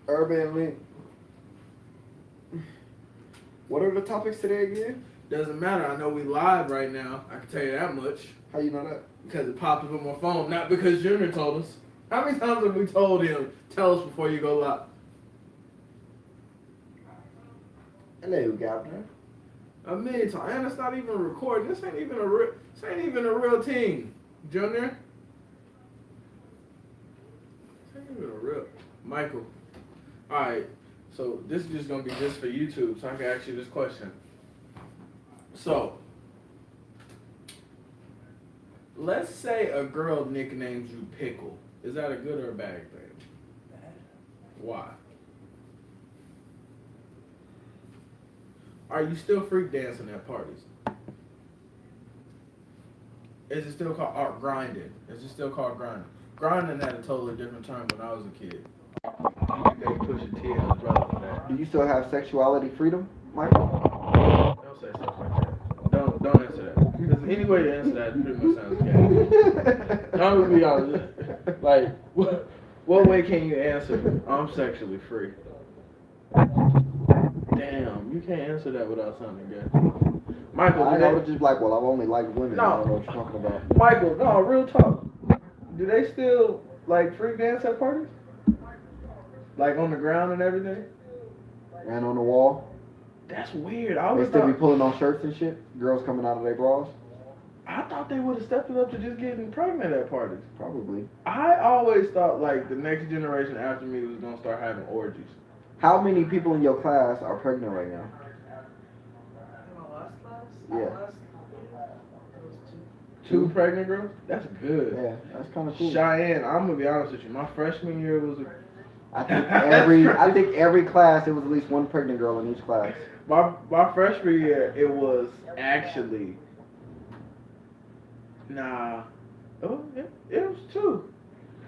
Urban Link. What are the topics today again? Doesn't matter. I know we live right now. I can tell you that much. How you know that? Because it popped up on my phone, not because Junior told us. How many times have we told him, tell us before you go live? Hello, Governor. A million times. And it's not even recording. This ain't even a real team. Junior? This ain't even a real. Michael. Alright. So this is just gonna be just for YouTube, so I can ask you this question. So let's say a girl nicknames you Pickle. Is that a good or a bad thing? Bad. Why? Are you still freak dancing at parties? Is it still called art grinding? Is it still called grinding? Grinding had a totally different term when I was a kid. You think they push a T and his brother for that. Do you still have sexuality freedom, Michael? Don't say stuff like that. Don't answer that. Because any way you answer that pretty much sounds gay. I'm gonna be honest. Like, what way can you answer? I'm sexually free. Damn, you can't answer that without sounding gay. Michael, I would just be like, well, I've only liked women. No. I don't know what you're talking about. Michael, no, real talk. Do they still like freak dance at parties? Like on the ground and everything? And on the wall. That's weird. They still be pulling on shirts and shit. Girls coming out of their bras. I thought they would have stepped it up to just getting pregnant at parties. Probably. I always thought like the next generation after me was gonna start having orgies. How many people in your class are pregnant right now? In my last class? Yeah. It was Two pregnant girls? That's good. Yeah, that's kind of cool. Cheyenne, I'm gonna be honest with you. My freshman year was I think every class there was at least one pregnant girl in each class. my freshman year it was actually oh it was two.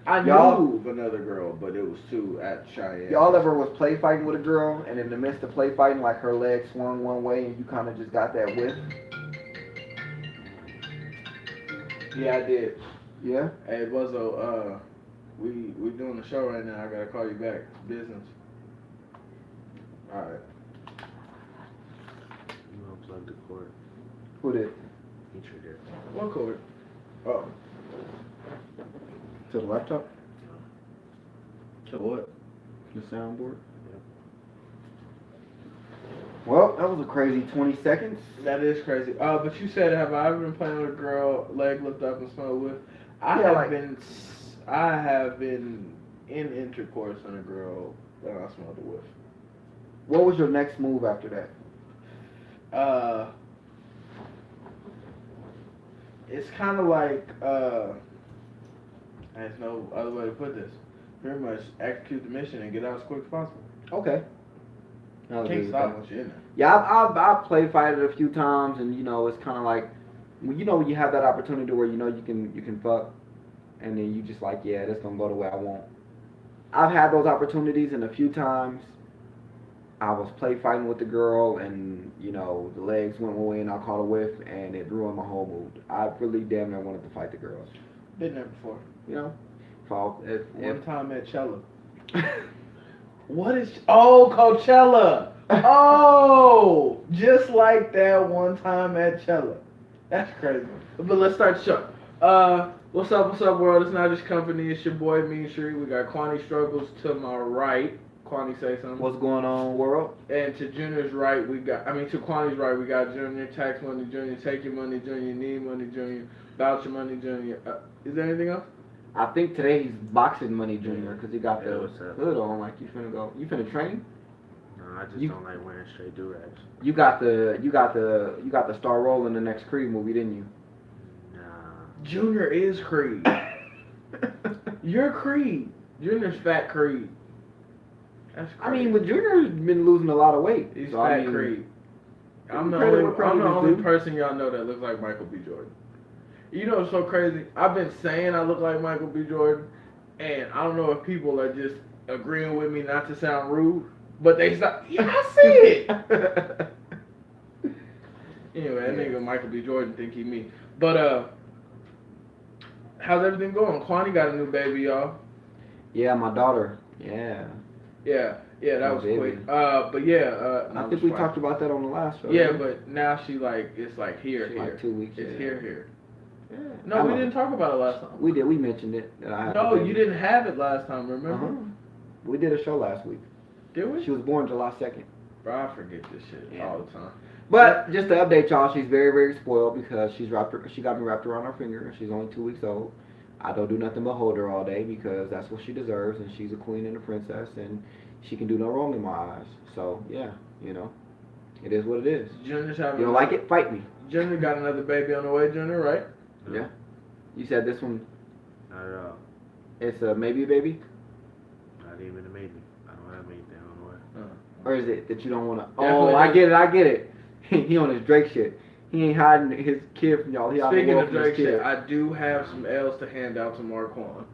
I knew of another girl, but it was two at Cheyenne. Y'all ever was play fighting with a girl and in the midst of play fighting, like her leg swung one way and you kind of just got that whiff? Yeah, I did. Yeah. Hey, Buzzo, we doing the show right now. I gotta call you back. Business. All right. You unplugged the cord. Who did? He triggered. What cord? Oh. To the laptop? To what? The soundboard? Yep. Well, that was a crazy 20 seconds. That is crazy. But you said, have I ever been playing with a girl, leg lift up and smell with? I have been in intercourse on a girl that I smelled it with. What was your next move after that? It's kind of like, there's no other way to put this. Pretty much execute the mission and get out as quick as possible. Okay. Can't stop once you're in there. Yeah, I've played fighted a few times, and you know it's kind of like, when you have that opportunity where you know you can fuck, and then you just like, yeah, that's gonna go the way I want. I've had those opportunities, and a few times I was play fighting with the girl, and you know the legs went one way, and I caught a whiff, and it ruined my whole mood. I really damn near wanted to fight the girl. Been there before. You know, One time at Cella. What is? Oh, Coachella. Oh, just like that one time at Cella. That's crazy. But let's start the show. What's up, world? It's not Juss Company. It's your boy Mean Street. We got Kwani Struggles to my right. Kwani, say something. What's going on, world? And to Junior's right, to Kwani's right, we got Junior. Tax money, Junior. Take your money, Junior. Need money, Junior. Voucher money, Junior. Is there anything else? I think today he's boxing money, Junior, because he got the what's up? hood on. Like you finna train? No, I just don't like wearing straight do-rags. You got the star role in the next Creed movie, didn't you? Nah. Junior is Creed. You're Creed. Junior's Fat Creed. That's crazy. I mean, but Junior's been losing a lot of weight. He's so, Fat Creed. I'm the only person y'all know that looks like Michael B. Jordan. You know what's so crazy? I've been saying I look like Michael B. Jordan, and I don't know if people are just agreeing with me not to sound rude, but they stop. Yeah, I see it. Anyway, that nigga Michael B. Jordan think he me. But how's everything going? Kwani got a new baby, y'all. Yeah, my daughter. Yeah. Yeah, that Oh, was baby. quick. But yeah, I no, think we talked about that on the last show. Yeah, didn't we? but now she like it's like here. Like 2 weeks. It's yeah. here. Yeah. No, I we know. didn't talk about it last time. We did. We mentioned it. That I had No, the baby. you didn't have it last time. Remember? Uh-huh. We did a show last week. Did we? She was born July 2nd. Bro, I forget this shit Yeah. all the time. But just to update y'all, she's very, very spoiled because she got me wrapped around her finger. She's only 2 weeks old. I don't do nothing but hold her all day because that's what she deserves, and she's a queen and a princess, and she can do no wrong in my eyes. So yeah, it is what it is. Junior's having. You don't like it? Fight me. Junior got another baby on the way. Junior, right? No, Yeah. You said this one, Not at all. it's a maybe baby, Not even a maybe. I don't have anything on the way. or is it that you don't want to? Definitely Oh, I is. get it. He on his Drake shit. He ain't hiding his kid from y'all. He out in the Speaking world of from his Drake kid. shit, I do have some L's to hand out to Marquand.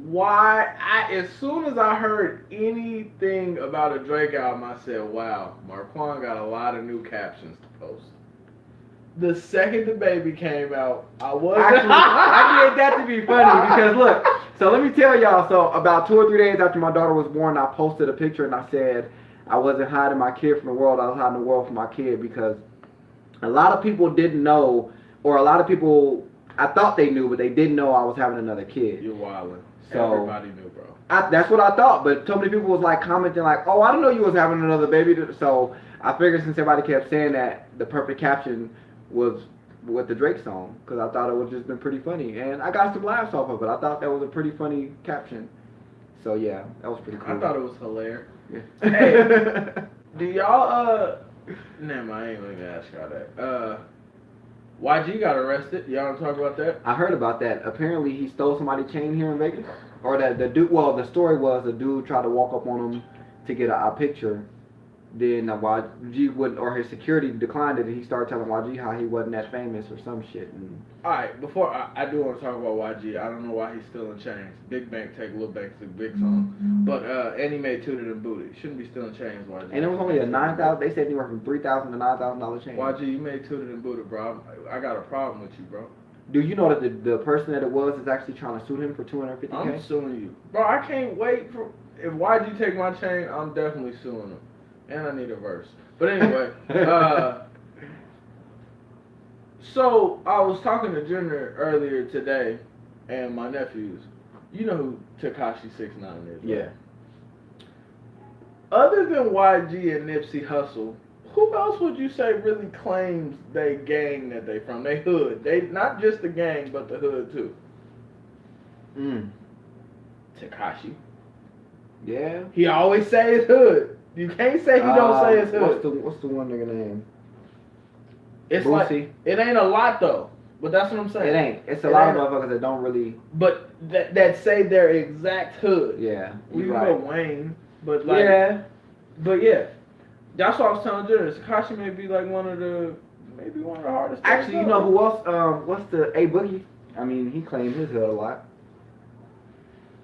Why? As soon as I heard anything about a Drake album, I said, "Wow, Marquand got a lot of new captions to post." The second the baby came out, I was Actually, I did that to be funny because look. So let me tell y'all. So about 2 or 3 days after my daughter was born, I posted a picture and I said I wasn't hiding my kid from the world. I was hiding the world from my kid because a lot of people didn't know, or a lot of people I thought they knew, but they didn't know I was having another kid. You're wildin'. So- Everybody knew, bro. That's what I thought, but so many people was like commenting like, "Oh, I didn't know you was having another baby." So I figured since everybody kept saying that, the perfect caption was with the Drake song because I thought it would just been pretty funny, and I got some laughs off of it. I thought that was a pretty funny caption. So yeah, that was pretty cool. I thought it was hilarious. Yeah. Hey. Do y'all Never mind, I ain't even gonna ask y'all that. YG got arrested. Y'all wanna talk about that? I heard about that. Apparently, he stole somebody's chain here in Vegas, or that the dude. Well, the story was the dude tried to walk up on him to get a picture. Then YG would, or his security declined it, and he started telling YG how he wasn't that famous or some shit. And Alright, before I do want to talk about YG, I don't know why he's still in chains. Big Bank take Little Bank to Big song. But and he made Tooted and Booty. Shouldn't be still in chains, YG. it was only a 9,000. They said anywhere from $3,000 to $9,000 chain. YG, you made Tooted and Booty, bro. I got a problem with you, bro. Do you know that the person that it was is actually trying to sue him for $250K? I'm suing you. Bro, I can't wait for if YG take my chain, I'm definitely suing him. And I need a verse. But anyway, so I was talking to Junior earlier today, and my nephews. You know who Tekashi 6ix9ine is, right? Yeah. Other than YG and Nipsey Hussle, who else would you say really claims they gang that they from? They hood. They not just the gang, but the hood too. Tekashi. Yeah. He always say his hood. You can't say he don't say his hood. What's the one nigga name? It's Boosie? like it ain't a lot though, but that's what I'm saying. It ain't. It's a It lot ain't of motherfuckers that don't really. But that say their exact hood. Yeah. We You know right. Wayne, but like Yeah. But yeah, that's what I was telling Junior. Tekashi may be like one of the hardest. Actually, you know who else? What's the A Boogie? I mean, he claimed his hood a lot.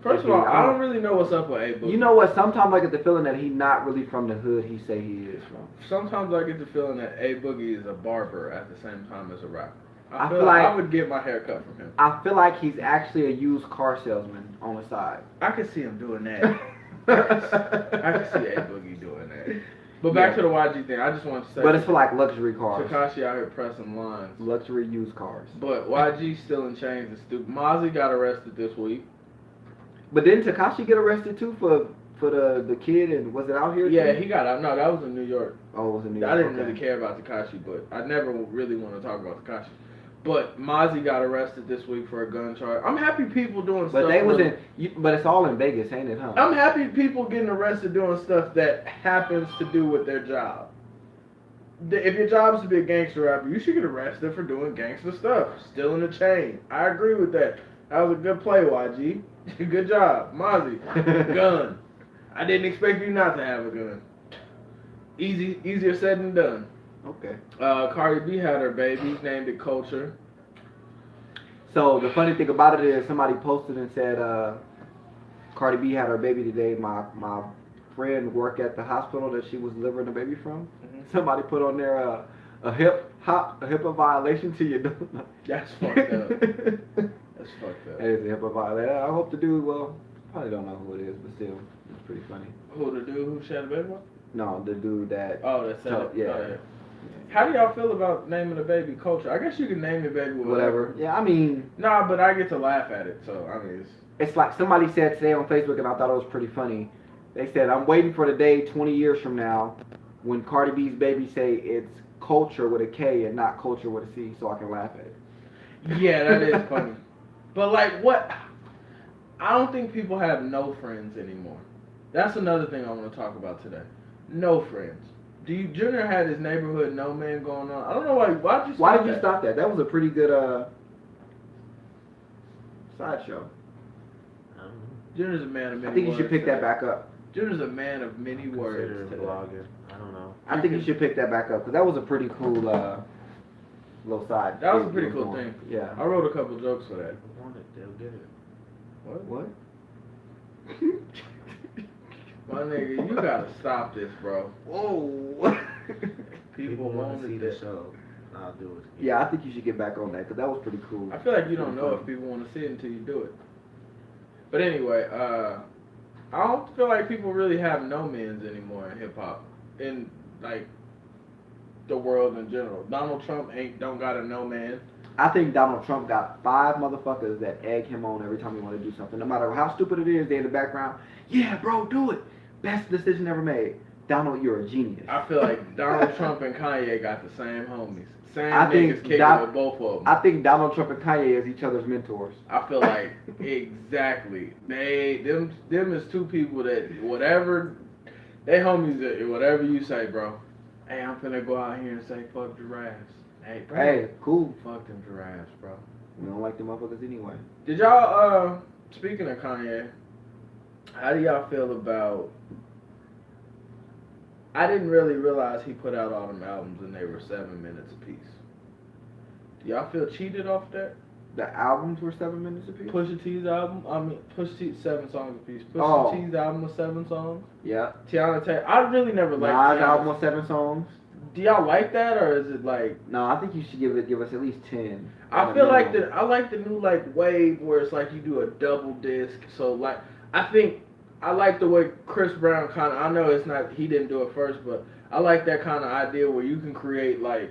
First of all, I don't really know what's up with A Boogie. You know what? Sometimes I get the feeling that he's not really from the hood he say he is from. Sometimes I get the feeling that A Boogie is a barber at the same time as a rapper. I feel feel like- I would get my hair cut from him. I feel like he's actually a used car salesman on the side. I could see him doing that. I can see A Boogie doing that. But back to the YG thing, I just want to say. But it's for like luxury cars. Tekashi out here pressing lines. Luxury used cars. But YG still in chains is stupid. Mozzie got arrested this week. But didn't Tekashi get arrested too for the kid, and was it out here? Yeah, too? he got out. No, that was in New York. Oh, it was in New York. I didn't okay. really care about Tekashi, but I never really want to talk about Tekashi. But Mozzie got arrested this week for a gun charge. I'm happy people doing stuff. But they was with- but it's all in Vegas, ain't it, huh? I'm happy people getting arrested doing stuff that happens to do with their job. If your job is to be a gangster rapper, you should get arrested for doing gangster stuff. Still in the chain. I agree with that. That was a good play, YG. Good job. Mozzie. Gun. I didn't expect you not to have a gun. Easier said than done. Okay. Cardi B had her baby, named it Culture. So the funny thing about it is somebody posted and said Cardi B had her baby today. My friend worked at the hospital that she was delivering the baby from. Mm-hmm. Somebody put on there a HIPAA violation to your That's fucked up. That's fucked up. That is a HIPAA violation. I hope the dude, well, Probably don't know who it is, but still, it's pretty funny. Who, the dude who shot the baby? No, the dude that. Oh, that's Tell- it. yeah. Oh, yeah. How do y'all feel about naming the baby Culture? I guess you can name your baby Whatever. Yeah, I mean, Nah, but I get to laugh at it, so I mean, it's like somebody said today on Facebook, and I thought it was pretty funny. They said, "I'm waiting for the day 20 years from now when Cardi B's baby say it's culture with a K and not culture with a C, so I can laugh at it." yeah, that is funny. But like, what? I don't think people have no friends anymore. That's another thing I want to talk about today. No friends. Junior had his neighborhood no man going on. I don't know why. Why did you stop that? That was a pretty good sideshow. I don't know. Junior's a man of many words. I think you should pick today. that back up. Junior's a man of many words. Consider Today. vlogging. I don't know. I think you should pick that back up because that was a pretty cool little side. That was a gig pretty you cool were thing. doing. Yeah. I wrote a couple jokes for that. People want it, they'll get it. What? What? My nigga, you gotta stop this, bro. Whoa. People want to wanted see the that. show. I'll do it. Yeah, I think you should get back on that because that was pretty cool. I feel like you don't Pretty know funny. if people want to see it until you do it. But anyway, I don't feel like people really have no mans anymore in hip hop, in like the world in general. Donald Trump don't got a no man. I think Donald Trump got 5 motherfuckers that egg him on every time he want to do something. No matter how stupid it is, they in the background. Yeah, bro, do it. Best decision ever made. Donald, you're a genius. I feel like Donald Trump and Kanye got the same homies. Same I think niggas kicking Don- with both of them. I think Donald Trump and Kanye is each other's mentors. I feel like exactly. Them is two people that whatever they homies that whatever you say, bro. Hey, I'm finna go out here and say fuck giraffes. Hey, bro. Hey, cool. Fuck them giraffes, bro. We don't like them motherfuckers anyway. Did y'all speaking of Kanye, how do y'all feel about I didn't really realize he put out all them albums and they were 7 minutes apiece. Do y'all feel cheated off that? The albums were 7 minutes apiece? Pusha T's album, Pusha T 7 songs apiece. Pusha Oh. T's album was 7 songs. Yeah. Tiana Taylor, I really never liked Nas Tiana. album was 7 songs. Do y'all like that or is it like? No, I think you should give us at least 10. I feel like I like the new like wave where it's like you do a double disc. So like I like the way Chris Brown kind of. I know it's not he didn't do it first, but I like that kind of idea where you can create like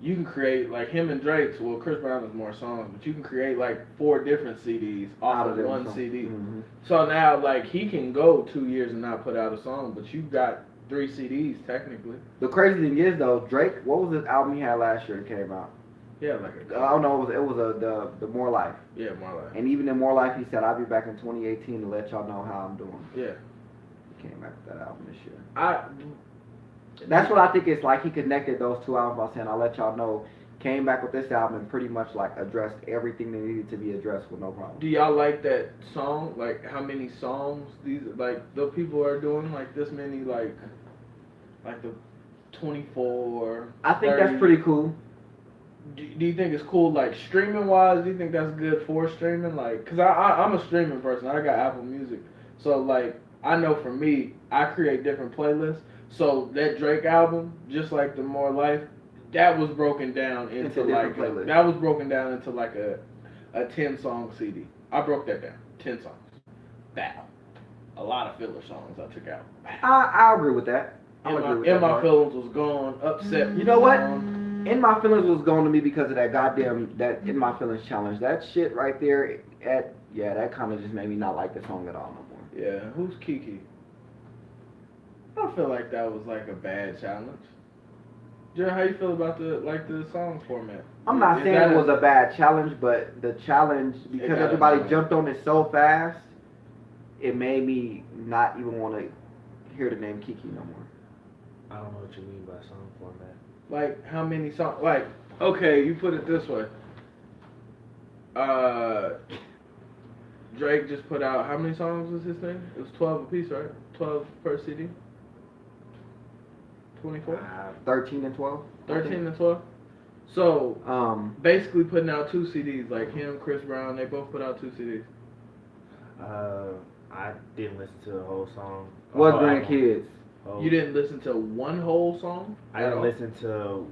him and Drake's. Well, Chris Brown has more songs, but you can create like 4 different CDs off of them one songs. CD. Mhm. So now like he can go 2 years and not put out a song, but you got 3 CDs technically. The crazy thing is though, Drake, what was the album he had last year that came out? Yeah, like Oh no, it was the More Life. yeah, more like And even in More Life, he said, "I'll be back in 2018 to let y'all know how I'm doing." yeah. He came back with that album this year. I That's what I think it's like. He connected those 2 albums by saying, "I'll let y'all know." Came back with this album and pretty much like addressed everything that needed to be addressed with no problem. Do y'all like that song? Like how many songs these like the people are doing? Like this many like the 24. I think 30. that's pretty cool. Do you think it's cool like streaming wise? Do you think that's good for streaming? Like, cause I'm a streaming person. I got Apple Music, so like I know for me, I create different playlists. So that Drake album, just like the More Life, that was broken down into like different playlists. that was broken down into like a 10-song CD. I broke that down. 10 songs. Bow. A lot of filler songs I took out. I agree with that. I agree with that In my part. feelings was gone. Upset. You know what? Gone. In My Feelings was going to me because of that goddamn that In My Feelings challenge. That shit right there, that kind of just made me not like the song at all no more. Yeah, who's Kiki? I feel like that was like a bad challenge. Jared, how you feel about the song format? I'm not Is saying that it was a bad challenge, but the challenge, because got everybody annoying. jumped on it so fast, it made me not even want to hear the name Kiki no more. I don't know what you mean by song format. Like how many songs? Like okay, you put it this way. Drake just put out how many songs was his thing? It was 12 apiece, right? 12 per CD. 24. 13 and 12? 13 and 12. So basically putting out 2 CDs, like him, Chris Brown, they both put out 2 CDs. I didn't listen to the whole song. What Oh, Grandkids? oh, You didn't listen to one whole song? I didn't listen to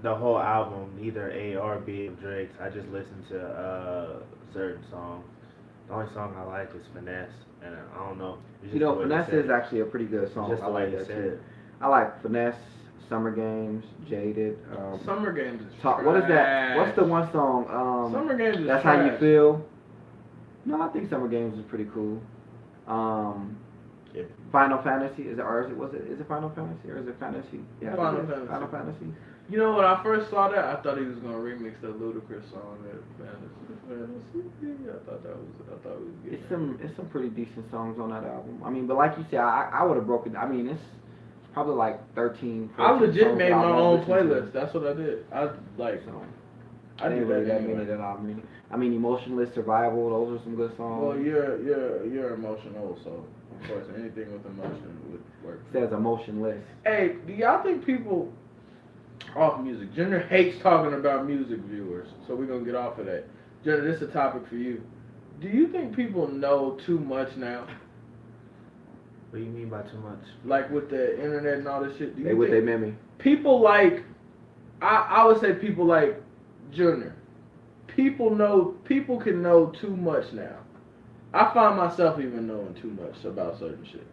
the whole album, either A or B of Drake's. I just listened to certain songs. The only song I like is Finesse, and I don't know. It's You just the know, way Finesse said is it. actually a pretty good It's song. just I the way like he that said too. it. I like Finesse, Summer Games, Jaded. Summer Games is What is that? What's the one song? Summer Games is That's trash. How You Feel. No, I think Summer Games is pretty cool. Um, Yeah. Final Fantasy is it or is it Final Fantasy or is it Fantasy? Yeah, I think Final it is. Fantasy. Final Fantasy. You know, when I first saw that, I thought he was gonna remix that Ludacris song. That Fantasy. I thought it was good. It's some pretty decent songs on that album. I mean, but like you said, I would have broken. I mean, it's probably like 13, 14 I legit songs made that my I won't own listen to. playlist. That's what I did. I like. So I ain't did really that that many anyway. that I mean, Emotionless, Survival, those are some good songs. Well, you're emotional, so of course anything with emotion would work. It says Emotionless. Hey, do y'all think people off music? Junior hates talking about music, viewers, so we're gonna get off of that. Junior, this is a topic for you. Do you think people know too much now? What do you mean by too much? Like with the internet and all this shit? Do you They with think their memory. people like I would say people like Junior. People can know too much now. I find myself even knowing too much about certain shit.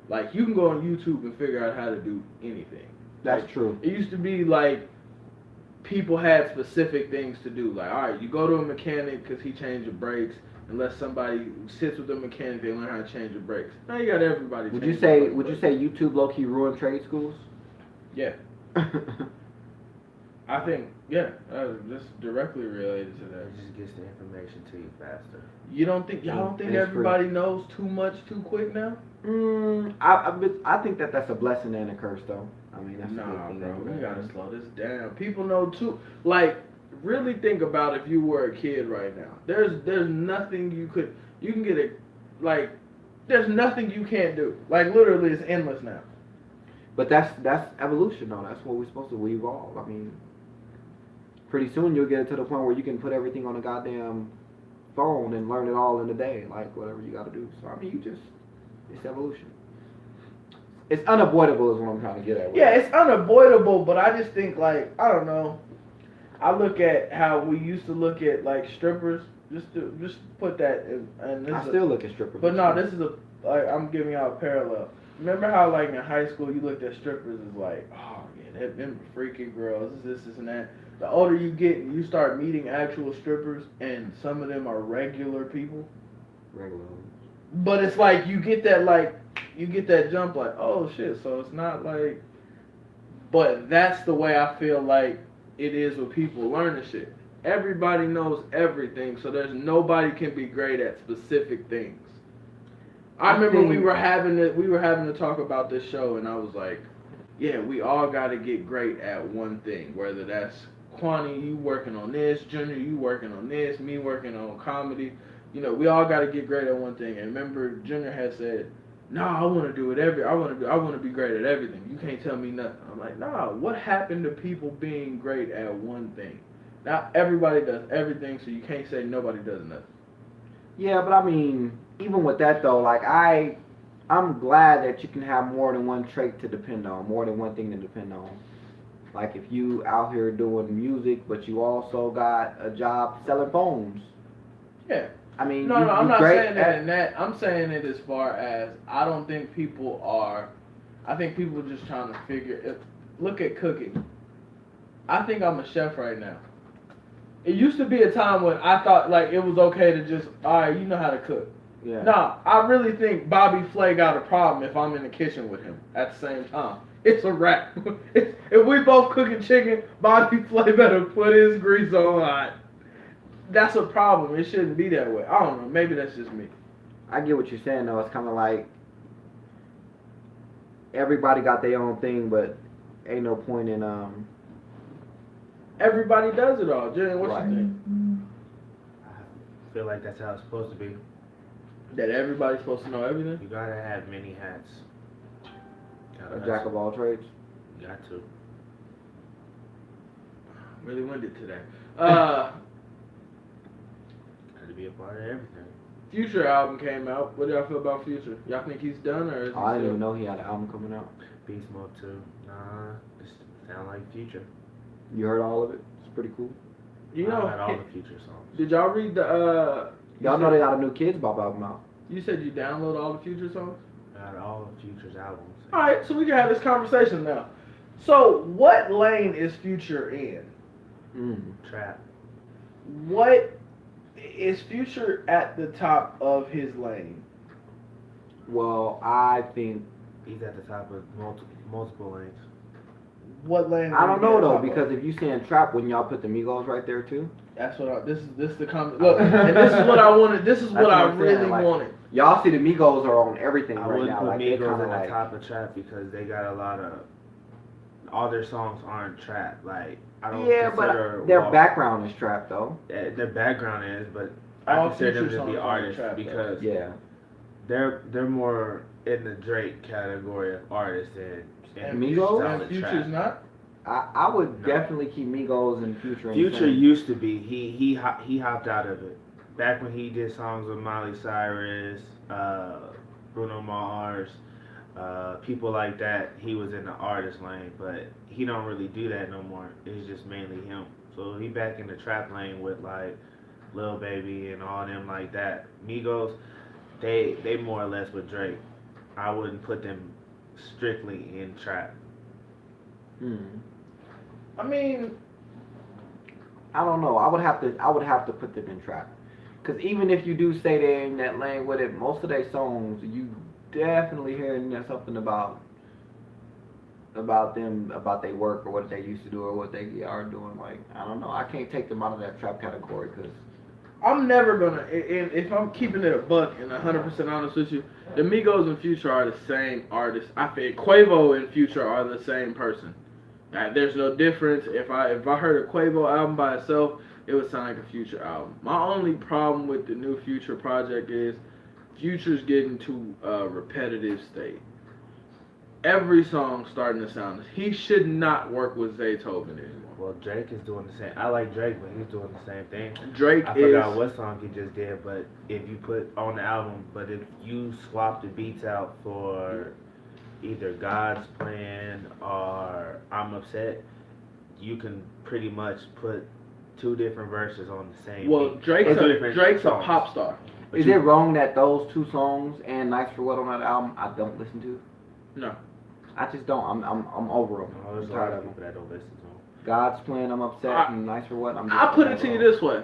Like you can go on YouTube and figure out how to do anything. That's Like, true. It used to be like people had specific things to do. Like, all right, you go to a mechanic because he changed your brakes. Unless somebody sits with a mechanic, they learn how to change your brakes. Now you got everybody. Would changing you say fucking Would you brakes. say YouTube low key ruined trade schools? Yeah, I think that's directly related to that. It just gets the information to you faster. You don't think y'all don't think And it's everybody knows too much too quick now? I think that's a blessing and a curse though. I mean that's a good Nah, thing. bro, and a we bad gotta thing. slow this down. People know too. Like, really think about if you were a kid right now. There's nothing you can get a like. There's nothing you can't do. Like literally, it's endless now. But that's evolution though. That's what we're supposed to. We evolve. I mean, pretty soon you'll get to the point where you can put everything on a goddamn phone and learn it all in a day, like whatever you got to do. So I mean, it's evolution. It's unavoidable, is what I'm trying to get at. Yeah, it's unavoidable, but I just think like I don't know. I look at how we used to look at like strippers. Just put that in, and this I is still look at strippers. but no, this is I'm giving y'all a parallel. Remember how like in high school you looked at strippers as like, oh yeah, them freaking girls, this and that. The older you get, you start meeting actual strippers, and some of them are regular people. regular. But it's like you get that jump like, oh shit, so it's not like. But that's the way I feel like it is with people learning shit. Everybody knows everything, so there's nobody can be great at specific things. I remember we were having to talk about this show, and I was like, yeah, we all got to get great at one thing, whether that's Kwani, you working on this, Junior, you working on this, me working on comedy. You know, we all got to get great at one thing. And remember, Junior had said, "No, I want to do it I want to be great at everything. You can't tell me nothing." I'm like, "Nah, what happened to people being great at one thing? Not everybody does everything, so you can't say nobody does nothing." Yeah, but I mean, even with that though, like I'm glad that you can have more than one trait to depend on, more than one thing to depend on. Like if you out here doing music, but you also got a job selling phones. Yeah. I mean, No, I'm not great saying that in that. I'm saying it as far as I don't think people are. I think people are just trying to look at cooking. I think I'm a chef right now. It used to be a time when I thought like it was okay to just, all right, you know how to cook. Yeah. Nah, I really think Bobby Flay got a problem if I'm in the kitchen with him at the same time. It's a wrap. If we both cooking chicken, Bobby Flay better put his grease on hot. That's a problem. It shouldn't be that way. I don't know. Maybe that's just me. I get what you're saying though. It's kind of like everybody got their own thing, but ain't no point in Everybody does it all. Jen, what Right. you think? I feel like that's how it's supposed to be. That everybody's supposed to know everything? You gotta have many hats. a jack of all trades. You got to. Really winded today. Got to be a part of everything. Future album came out. What do y'all feel about Future? Y'all think he's done or is he Oh, I didn't still? even know he had an album coming out. Beast Mode 2. Nah, just sound like Future. You heard all of it? It's pretty cool. You I know, had all the Future songs. did y'all read the Y'all know they got a new Kids Bop album out. You said you download all the Future songs? Out of all of Future's albums. Alright, so we can have this conversation now. So, what lane is Future in? Trap. What is Future at the top of his lane? Well, I think He's at the top of multiple lanes. What lane? I don't know though, because because if you saying trap, wouldn't y'all put the Migos right there too? that's what this is the comment. Look, and this is what I wanted. This is That's what I I'm saying, really like, wanted. Y'all see the Migos are on everything I right wouldn't now. put Like they Migos kind on of the like top of trap because they got a lot of. All their songs aren't trap. Like I don't yeah, consider but their Walk- background is trap though. Their background is, but All I consider Future them to be songs aren't artists trap, though. because Yeah. they're more in the Drake category of artists than And Migos? And solid Future's trap. not. I would No. definitely keep Migos and Future. Future insane. used to be. He hopped out of it. Back when he did songs with Miley Cyrus, Bruno Mars, people like that, he was in the artist lane. But he don't really do that no more. It's just mainly him. So he back in the trap lane with like Lil Baby and all them like that. Migos, they more or less with Drake. I wouldn't put them strictly in trap. I mean, I don't know. I would have to put them in trap. Cause even if you do stay there in that lane with it, most of their songs you definitely hearing something about them, about their work or what they used to do or what they are doing. Like I don't know. I can't take them out of that trap category because I'm never gonna. And if I'm keeping it a buck and 100% honest with you, the Migos and Future are the same artist. I think Quavo and Future are the same person. There's no difference. If I heard a Quavo album by itself, it would sound like a Future album. My only problem with the new Future project is Future's getting to a repetitive state. Every song starting to sound. He should not work with Zaytoven anymore. Well, Drake is doing the same. I like Drake, but he's doing the same thing. Drake I is. forgot what song he just did, but if you put on the album, but if you swap the beats out for either God's Plan or I'm Upset, you can pretty much put two different verses on the same Well, beat. Drake's Or two different a songs. pop star. But is you- it wrong that those two songs and Nice for What on that album I don't listen to? No. I just don't. I'm over them. No, there's I'm a lot tired of of them. people that don't listen to him. God's Plan, I'm upset, I- and Nice for What, I'm just I'll put it over to you 'em. this way.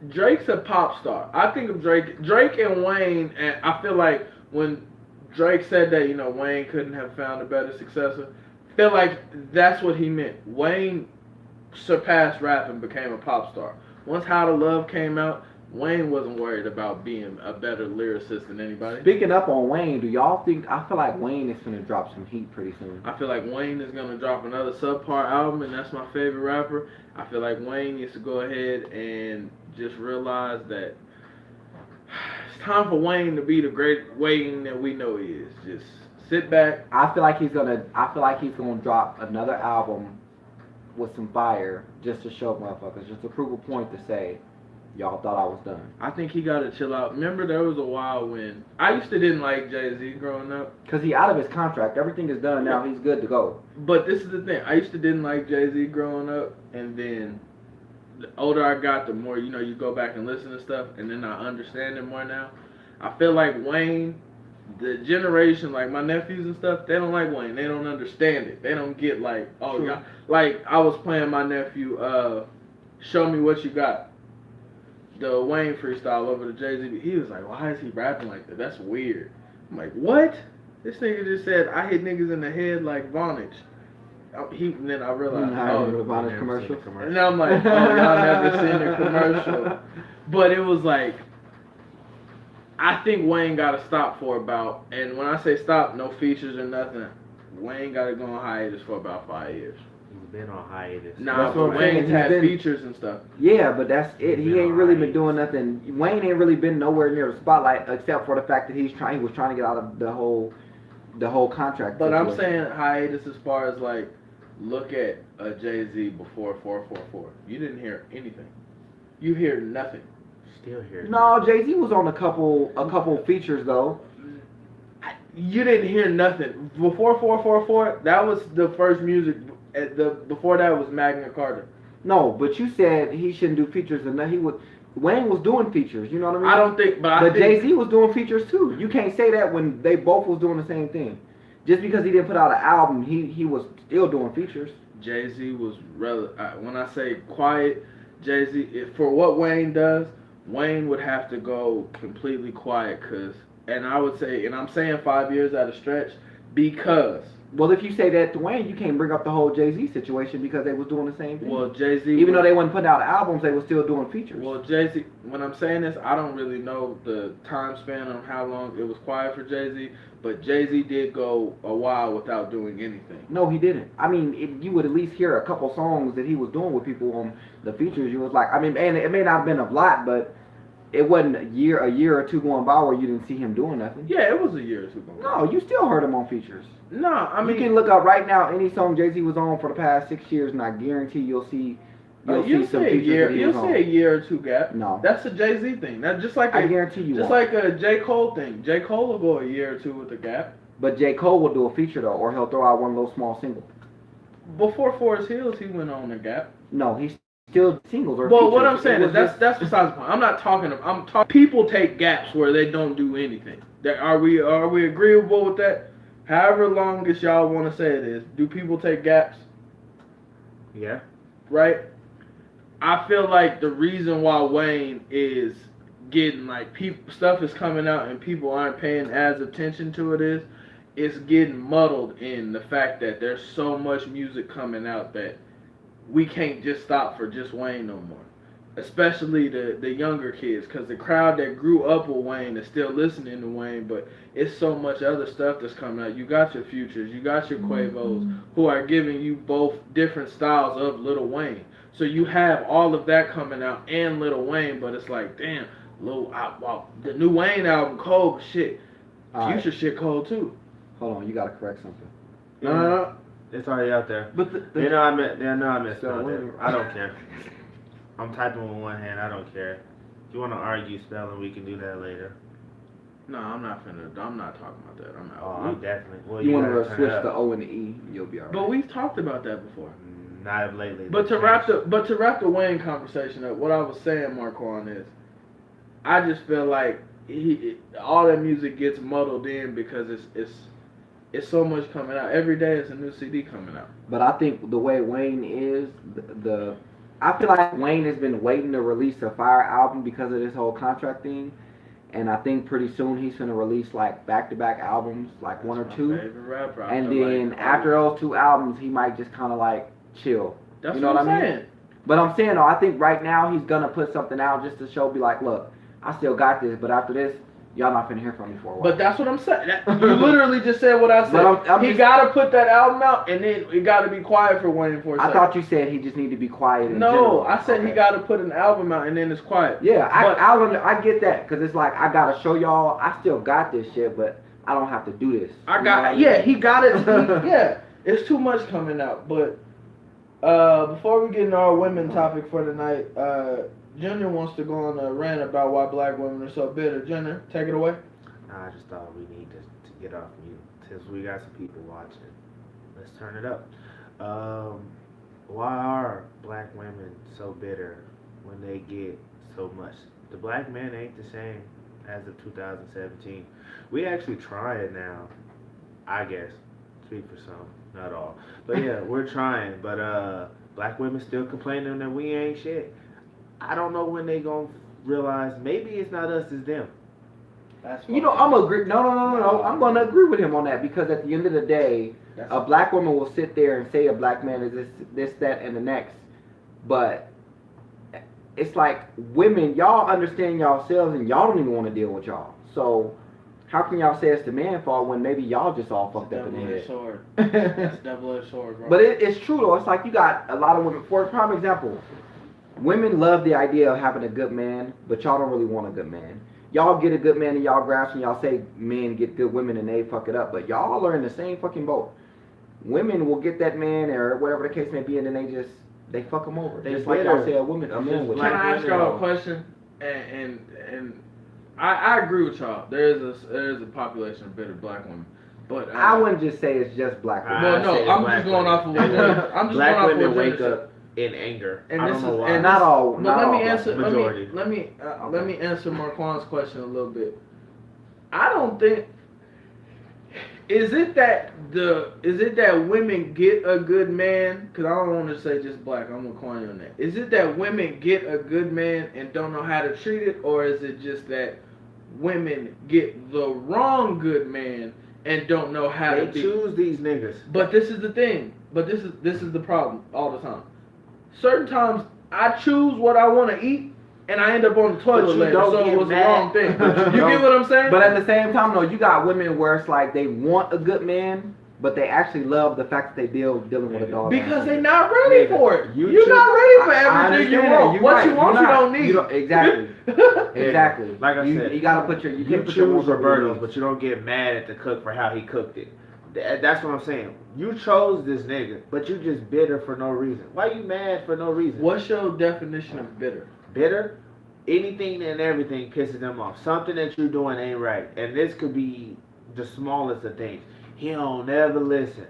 Drake's a pop star. I think of Drake and Wayne, and I feel like when Drake said that, Wayne couldn't have found a better successor, I feel like that's what he meant. Wayne surpassed rap and became a pop star. Once How to Love came out, Wayne wasn't worried about being a better lyricist than anybody. Speaking up on Wayne, do y'all think? I feel like Wayne is gonna drop some heat pretty soon. I feel like Wayne is gonna drop another subpar album, and that's my favorite rapper. I feel like Wayne needs to go ahead and just realize that it's time for Wayne to be the great Wayne that we know he is. Just sit back. I feel like he's gonna. I feel like he's gonna drop another album with some fire just to show motherfuckers, just to prove a point to say, y'all thought I was done. I think he gotta chill out. Remember, there was a while when I used to didn't like Jay-Z growing up. Cause he out of his contract. Everything is done now. He's good to go. But this is the thing. I used to didn't like Jay-Z growing up, and then the older I got, the more you go back and listen to stuff, and then I understand it more now. I feel like Wayne, the generation, like my nephews and stuff, they don't like Wayne. They don't understand it. They don't get like, oh True. yeah. Like I was playing my nephew, "Show Me What You Got," the Wayne freestyle over the Jay-Z. He was like, why is he rapping like that? That's weird. I'm like, what? This nigga just said I hit niggas in the head like Vonage. Then I realized, I remember the oh, Vonage Never commercial. seen the commercial. and I'm like, oh, y'all never seen the commercial. But it was like, I think Wayne got to stop for about, and when I say stop, no features or nothing, Wayne got to go on hiatus for about 5 years. He's been on hiatus. Nah, That's what but I'm saying, Wayne's he's had been- features and stuff. Yeah, but that's it. He's He been ain't really been alright. doing nothing. Wayne ain't really been nowhere near the spotlight except for the fact that he was trying to get out of the whole contract. But I'm situation. saying hiatus as far as like, look at a Jay-Z before 444. You didn't hear anything. You hear nothing. Still here. No, Jay-Z was on a couple features though. You didn't hear nothing before 444. That was the first music. Before that was Magna Carta. No, but you said he shouldn't do features, and he would. Wayne was doing features. You know what I mean? I don't think, but I But think Jay-Z was doing features too. You can't say that when they both was doing the same thing. Just because he didn't put out an album, he was still doing features. Jay-Z was when I say quiet, Jay-Z, for what Wayne does, Wayne would have to go completely quiet, and I would say, and I'm saying 5 years at a stretch, because, Well, if you say that to Wayne, you can't bring up the whole Jay-Z situation because they was doing the same thing. well, Jay-Z, Even though they wasn't putting out albums, they were still doing features. well, Jay-Z, when I'm saying this, I don't really know the time span on how long it was quiet for Jay-Z, but Jay-Z did go a while without doing anything. No, he didn't. I mean, you would at least hear a couple songs that he was doing with people on the features. You was like, I mean, and it may not have been a lot, but it wasn't a year or two going by where you didn't see him doing nothing. Yeah, it was a year or two. No, you still heard him on features. No, I mean, you can look up right now any song Jay-Z was on for the past 6 years, and I guarantee you'll see some features that he was on. You'll see a year or two gap. No, that's a Jay-Z thing. That's just like I guarantee you. Just won't. like a J. Cole thing. J. Cole will go a year or two with a gap. But J. Cole will do a feature though, or he'll throw out one little small single. Before Forest Hills, he went on a gap. No, he's still singles or Well, features. what I'm saying is just, that's besides the point. I'm not talking. I'm talking. People take gaps where they don't do anything. Are we agreeable with that? However long as y'all want to say it is, do people take gaps? Yeah. Right. I feel like the reason why Wayne is getting like stuff is coming out and people aren't paying as attention to it is, it's getting muddled in the fact that there's so much music coming out that we can't just stop for just Wayne no more. Especially the younger kids, because the crowd that grew up with Wayne is still listening to Wayne, but it's so much other stuff that's coming out. You got your Futures, you got your Quavos, who are giving you both different styles of Lil Wayne. So you have all of that coming out and Lil Wayne, but it's like, damn, the new Wayne album cold, but shit. Future shit cold too. Hold on, you gotta correct something. No. It's already out there. But They know I missed So, it. I don't care. I'm typing with one hand. I don't care. If you want to argue spelling, we can do that later. No, I'm not talking about that. I'm not. Oh, I'm definitely. Well, you want gotta to turn switch it up. the O and the E, you'll be alright. But we've talked about that before. Not of lately. But to wrap the Wayne conversation up, what I was saying, Marquand, is I just feel like all that music gets muddled in because it's so much coming out. Every day is a new CD coming out. But I think the way Wayne is, I feel like Wayne has been waiting to release a fire album because of this whole contract thing. And I think pretty soon he's gonna release like back-to-back albums, like one or two. Favorite rapper. And then after those two albums, he might just kind of like chill. That's you know what I'm saying? saying. But I'm saying though, I think right now he's gonna put something out just to show, be like, look, I still got this. But after this, y'all not finna hear from me for a while. But that's what I'm saying. You literally just said what I said. But he gotta put that album out, and then it gotta be quiet for Wayne for a second. I thought you said he just need to be quiet. No, general. I said he gotta put an album out, and then it's quiet. Yeah, I get that, because it's like, I gotta show y'all, I still got this shit, but I don't have to do this. He got it. Yeah, it's too much coming out. But before we get into our women topic for tonight, Junior wants to go on a rant about why black women are so bitter. Junior, take it away. Nah, I just thought we need to get off mute since we got some people watching. Let's turn it up. Why are black women so bitter when they get so much? The black men ain't the same as of 2017. We actually trying now, I guess. Speak for some, not all. But yeah, we're trying. But black women still complaining that we ain't shit. I don't know when they gonna realize maybe it's not us, it's them. I'm agree. No. I'm gonna agree with him on that, because at the end of the day, a black woman will sit there and say a black man is this, that, and the next. But it's like, women, y'all understand yourselves and y'all don't even want to deal with y'all. So how can y'all say it's the man's fault when maybe y'all just all fucked up in the head? Sword. That's double-edged sword, bro. But it's true though. It's like you got a lot of women. For a prime example, women love the idea of having a good man, but y'all don't really want a good man. Y'all get a good man and y'all grasp and y'all say men get good women and they fuck it up. But y'all are in the same fucking boat. Women will get that man or whatever the case may be, and then they fuck him over. They just like y'all say a man would. Can I ask y'all a question? And I agree with y'all. There is a population of bitter black women. But I wouldn't just say it's just black women. Well, no, I'm just going off of what I'm just black going off women of what wake Jenna up. in anger. And I this don't know is- why. and Not all. But Not let all me black answer. men. Majority. Let me Okay. answer Marquand's question a little bit. I don't think. Is it that women get a good man? Because I don't want to say just black. I'm gonna coin you on that. Is it that women get a good man and don't know how to treat it, or is it just that women get the wrong good man and don't know how They to be? choose these niggas. But this is the thing. But this is the problem all the time. Certain times I choose what I want to eat, and I end up on the toilet But you later. don't So get it was the mad. wrong thing. But you You don't- get what I'm saying? But at the same time, though, you got women where it's like they want a good man, but they actually love the fact that they dealing with a dog. because they're not ready Nigga, for it. you You're choose- not ready for I everything you understand that. want. You're What right. you want, You're you not. don't need. You don't- exactly. Exactly. Like I you, said, you gotta put your you can't put your choose wants over your Roberto's, needs. but you don't get mad at the cook for how he cooked it. That's what I'm saying. You chose this nigga, but you just bitter for no reason. Why you mad for no reason? What's your definition of bitter? Bitter? Anything and everything pisses them off. Something that you're doing ain't right. And this could be the smallest of things. He don't never listen.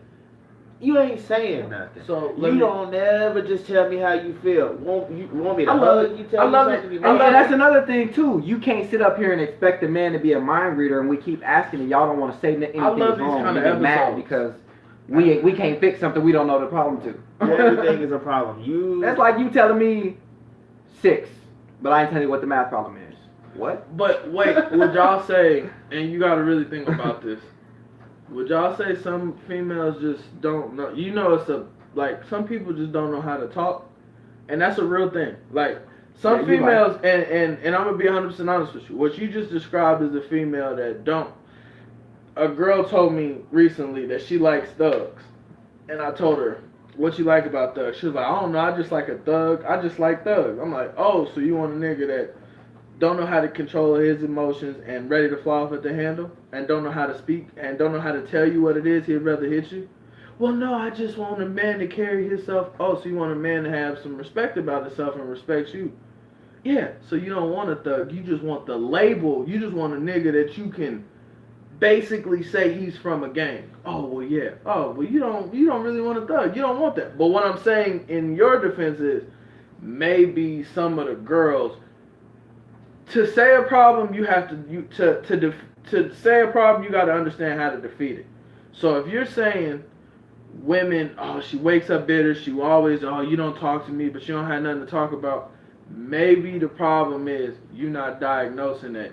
You ain't saying nothing. So You don't never just tell me how you feel. You want me to I love hug it. you? Tell I me love something it. you I And love that's it. another thing too. You can't sit up here and expect a man to be a mind reader, and we keep asking, and y'all don't want to say anything love is these wrong. kind You of get mad episodes. because we can't fix something we don't know the problem to. Everything is a problem. You. That's like you telling me 6, but I ain't telling you what the math problem is. What? But wait, would y'all say, and you got to really think about this, would y'all say some females just don't know? You know, like some people just don't know how to talk, and that's a real thing. Like some Yeah, you right. females, and I'm gonna be 100% honest with you. What you just described is a female that don't. A girl told me recently that she likes thugs, and I told her, "What you like about thugs?" She was like, "I don't know. I just like a thug. I just like thugs." I'm like, "Oh, so you want a nigga that don't know how to control his emotions and ready to fly off at the handle and don't know how to speak and don't know how to tell you what it is, he'd rather hit you?" Well, no, I just want a man to carry himself. Oh, so you want a man to have some respect about himself and respects you. Yeah, so you don't want a thug. You just want the label. You just want a nigga that you can basically say he's from a gang. Oh, well, yeah. Oh, well, you don't really want a thug. You don't want that. But what I'm saying in your defense is maybe some of the girls, to say a problem, you have to say a problem, you got to understand how to defeat it. So if you're saying women, oh, she wakes up bitter, she always, oh, you don't talk to me, but you don't have nothing to talk about. Maybe the problem is you not diagnosing that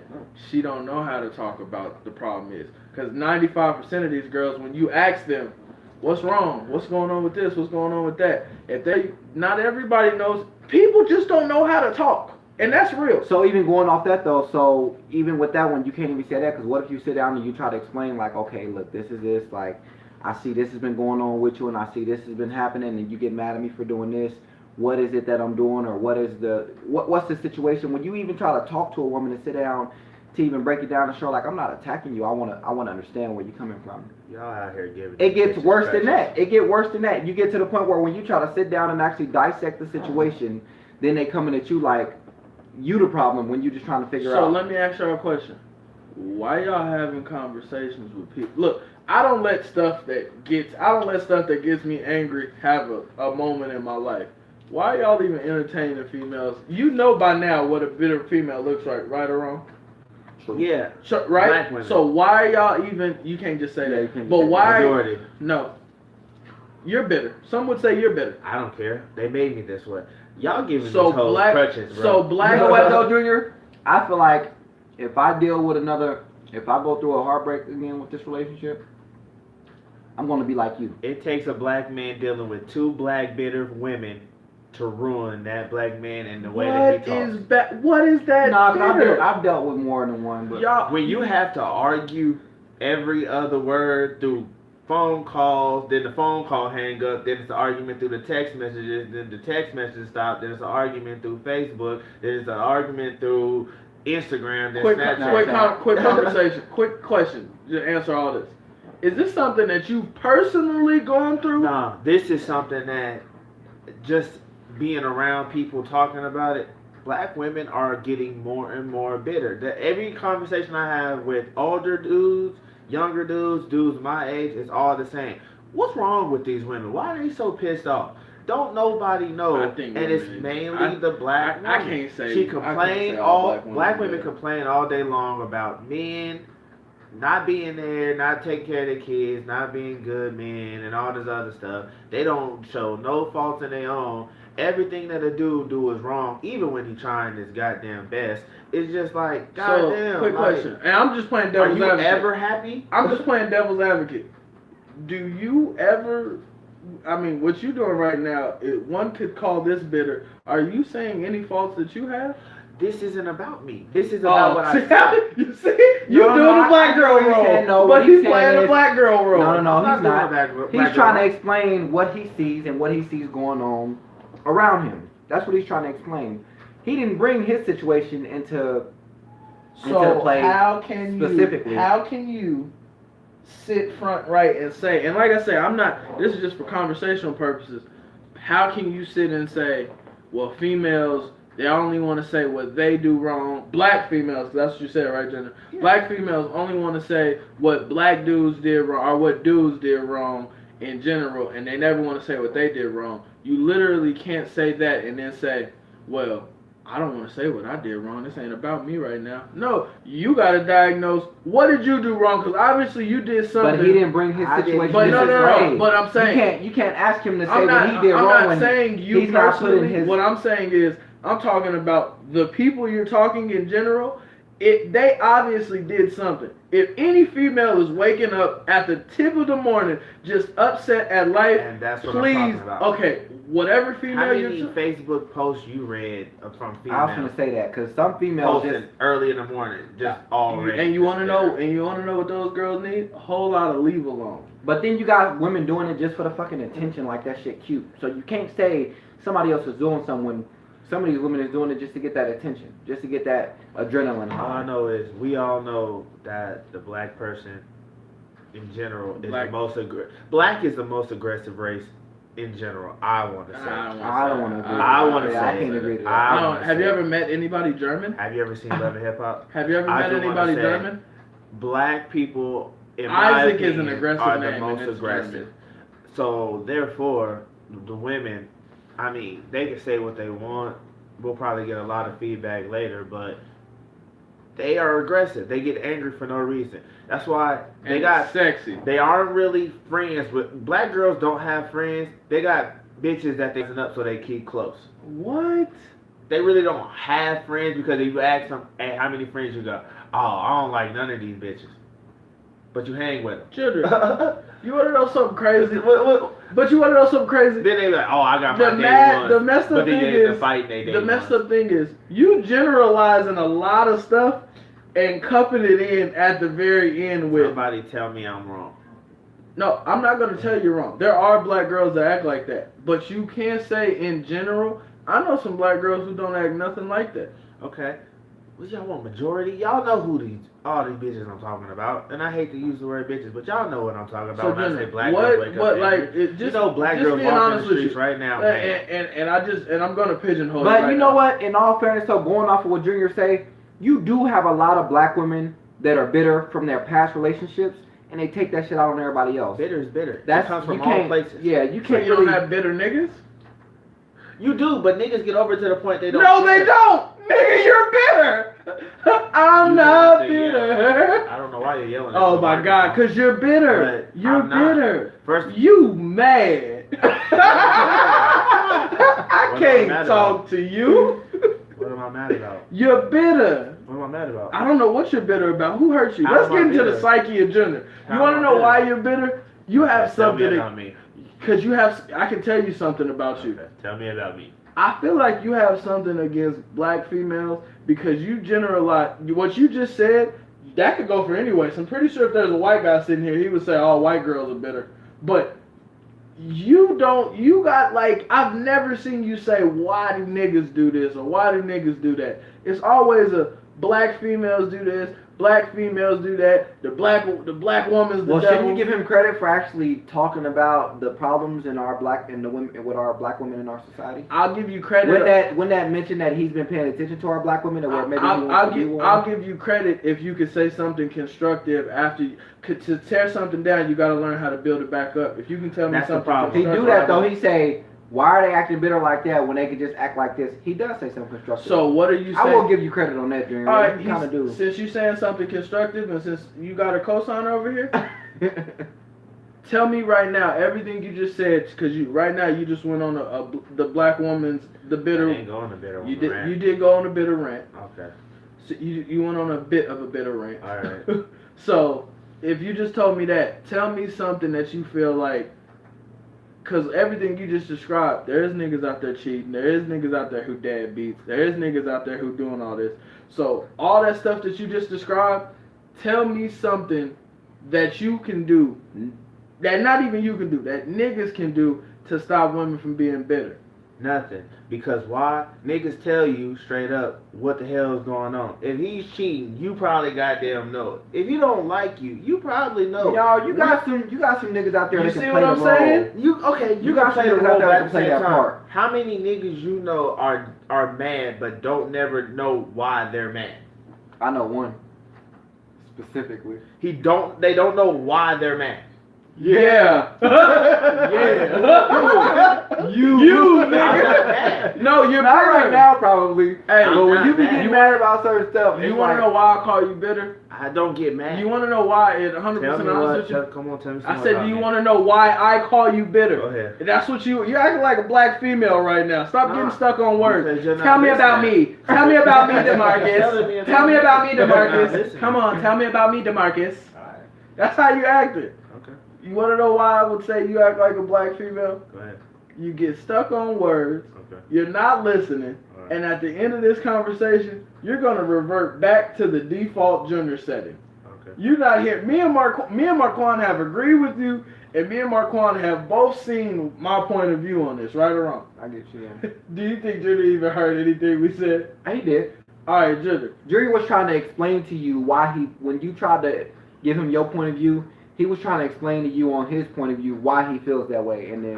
she don't know how to talk about the problem is. Because 95% of these girls, when you ask them, what's wrong? What's going on with this? What's going on with that? Not everybody knows. People just don't know how to talk. And that's real. So even going off that though, so even with that one, you can't even say that, because what if you sit down and you try to explain, like, okay, look, this is this, like, I see this has been going on with you, and I see this has been happening, and you get mad at me for doing this. What is it that I'm doing, or what's the situation? When you even try to talk to a woman and sit down to even break it down and show, like, I'm not attacking you. I wanna understand where you're coming from. Y'all out here giving. It gets bitches worse than pressure. that. It get worse than that. You get to the point where when you try to sit down and actually dissect the situation, then they coming at you like you the problem when you just trying to figure out. So let me ask y'all a question. Why y'all having conversations with people? Look, I don't let stuff that gets me angry have a moment in my life. Why y'all even entertaining females? You know by now what a bitter female looks like, right or wrong? Yeah. So, right? Black women. So why y'all even, you can't just say Yeah, you that. can't But say that. why? Majority. No. You're bitter. Some would say you're bitter. I don't care. They made me this way. Y'all giving So these hoes black, crutches, bro. so You black. know what though, Junior? I feel like if I go through a heartbreak again with this relationship, I'm gonna be like you. It takes a black man dealing with 2 black bitter women to ruin that black man and the way that he talks. What is that? Nah, 'cause bitter? I've dealt with more than one, but Y'all, When you have to argue every other word through phone calls, then the phone call hang up, then it's an argument through the text messages, then the text messages stop, then it's an argument through Facebook, then it's an argument through Instagram, then Snapchat. quick conversation, quick question. Just answer all this. Is this something that you personally gone through? Nah, this is something that just being around people talking about it, black women are getting more and more bitter. Every conversation I have with older dudes, younger dudes, dudes my age, it's all the same. What's wrong with these women? Why are they so pissed off? Don't nobody know. I think and it's women- mainly the black woman. I can't say. She I can't complain say all women black are women bad. complain all day long about men not being there, not taking care of their kids, not being good men, and all this other stuff. They don't show no faults in their own. Everything that a dude do is wrong, even when he trying his goddamn best. It's just like, goddamn. So, quick like, question, and I'm just playing Are devil's you advocate. ever happy? I'm just playing devil's advocate. Do you ever? I mean, what you doing right now? One could call this bitter. Are you saying any faults that you have? This isn't about me. This is about what I see, said. you see, you No, doing no, the black I know girl what he's role, saying. No, but what he's he's playing saying the is- black girl role. No, I'm he's not not. doing He's black trying girl. to explain what he sees and what he sees going on around him. That's what he's trying to explain. He didn't bring his situation into So play how can specifically. How can you sit front right and say? And like I say, I'm not. This is just for conversational purposes. How can you sit and say, well, females, they only want to say what they do wrong. Black females, that's what you said, right, Jenna? Yeah. Black females only want to say what black dudes did wrong or what dudes did wrong in general, and they never want to say what they did wrong. You literally can't say that and then say, well, I don't want to say what I did wrong. This ain't about me right now. No, you got to diagnose what did you do wrong, because obviously you did something. But he didn't bring his I did. situation But into no, his no, no. grade. But I'm saying you can't ask him to say I'm not, what he did I'm wrong not when saying you he's not putting personally. his. What I'm saying is, I'm talking about the people you're talking in general. They obviously did something. If any female is waking up at the tip of the morning just upset at life, And that's what please, I'm talking about. okay, whatever How female many you're Facebook posts you read from I was females gonna say that because some females posting just early in the morning, just already? and you want to know what those girls need? A whole lot of leave alone. But then you got women doing it just for the fucking attention, like that shit cute. So you can't say somebody else is doing something when some of these women is doing it just to get that attention, just to get that adrenaline All I high. know is we all know that the black person in general is Black- the most black is the most aggressive race in general. I want to say. I don't want to agree. I with wanna that. say I can't it. agree to that. I I don't, wanna have you say- ever met anybody German? Have you ever seen Love and Hip Hop? Have you ever I met do wanna anybody say- German? Black people, in my Isaac is an opinion, aggressive are name, the and most it's aggressive. German. So therefore, the women, I mean, they can say what they want. We'll probably get a lot of feedback later, but they are aggressive. They get angry for no reason. That's why they And got. sexy. They aren't really friends with black girls. Don't have friends. They got bitches that they up so they keep close. What? They really don't have friends because if you ask them, hey, how many friends you got? Oh, I don't like none of these bitches. But you hang with them. Children. You want to know something crazy? What? But you want to know something crazy? Then they be like, oh, I got my The day one. the messed But up then thing they end up is, fighting they day the messed one. up thing is, you generalizing a lot of stuff and cupping it in at the very end with. Somebody tell me I'm wrong. No, I'm not going to tell you wrong. There are black girls that act like that. But you can't say in general. I know some black girls who don't act nothing like that. Okay. What y'all want, majority? Y'all know who all these bitches I'm talking about. And I hate to use the word bitches, but y'all know what I'm talking about when I say black girls wake up angry. You know black girls walking the streets right now, man. And I'm going to pigeonhole But right you know now. what? In all fairness, though, going off of what Junior say, you do have a lot of black women that are bitter from their past relationships, and they take that shit out on everybody else. Bitter is bitter. That's It comes you from can't- all places. Yeah, you So can't you don't really. have bitter niggas? You do, but niggas get over to the point they don't. No, they care. don't! Nigga, you're bitter! I'm You not have to yell. bitter! I don't know why you're yelling. at Oh the my god, microphone. because you're bitter. But You're I'm not. bitter. First, You mad. I What am I can't mad talk about? to you. what am I mad about? You're bitter. What am I mad about? I don't know what you're bitter about. Who hurt you? How Let's am I get into the bitter? psyche of gender. You How want to am I know bitter? why you're bitter? You have Tell me something. about me. Because you have. I can tell you something about you. Okay, tell me about me. I feel like you have something against black females because you generalize. What you just said, that could go for anyway. So I'm pretty sure if there's a white guy sitting here, he would say all white girls are bitter. But you don't. You got like I've never seen you say why do niggas do this or why do niggas do that. It's always a black females do this, black females do that. The black woman's the Well, devil. shouldn't you give him credit for actually talking about the problems in our black and the women with our black women in our society? I'll give you credit. Wouldn't that mention that he's been paying attention to our black women and where maybe he wants to be one? I'll give you credit if you could say something constructive after to tear something down. You got to learn how to build it back up. If you can tell me That's the something, problem. He do that though. He say Why are they acting bitter like that when they could just act like this? He does say something constructive. So what are you saying? I will give you credit on that, Junior. All right, You kind of do. since you're saying something constructive and since you got a cosigner over here, tell me right now everything you just said, because right now you just went on the black woman's bitter. I didn't go on a bitter You rant. did go on a bitter rant. Okay. So you went on a bit of a bitter rant. All right. So if you just told me that, tell me something that you feel like. Because everything you just described, there is niggas out there cheating. There is niggas out there who dad beats. There is niggas out there who doing all this. So all that stuff that you just described, tell me something that you can do, that not even you can do, that niggas can do to stop women from being bitter. Nothing. Because why? Niggas tell you straight up what the hell is going on. If he's cheating, you probably goddamn know it. If he don't like you, you probably know. Y'all, you got some niggas out there You that can see play what I'm the role. saying? You got can play some the niggas role out there but that at the play same that time. part. How many niggas you know are mad but don't never know why they're mad? I know one specifically. They don't know why they're mad. Yeah. Yeah. You I'm not nigga. mad. No, you're Not right bitter. now, probably. Hey, I'm But when not you be mad. getting mad about certain stuff, You it's want to like, know why I call you bitter? I don't get mad. You want to know why? It 100% Tell me honest what. with you. Come on, tell me something. I said, do you want to know why I call you bitter? Go ahead. That's what you're acting like a black female right now. Stop getting stuck on because words. you're not Tell me about listening. me. Tell me about me, Telling me DeMarcus. about Tell me about me, you're not DeMarcus. listening. Come on, tell me about me, DeMarcus. Alright. That's how you acted. Okay. You want to know why I would say you act like a black female? Go ahead. You get stuck on words. Okay. You're not listening. Alright. And at the end of this conversation, you're going to revert back to the default Junior setting. Okay. You're not here. Me and Marquand have agreed with you, and me and Marquand have both seen my point of view on this, right or wrong. I get you. Yeah. Do you think Junior even heard anything we said? He did. All right, Junior. Jury was trying to explain to you why when you tried to give him your point of view, he was trying to explain to you on his point of view why he feels that way, and then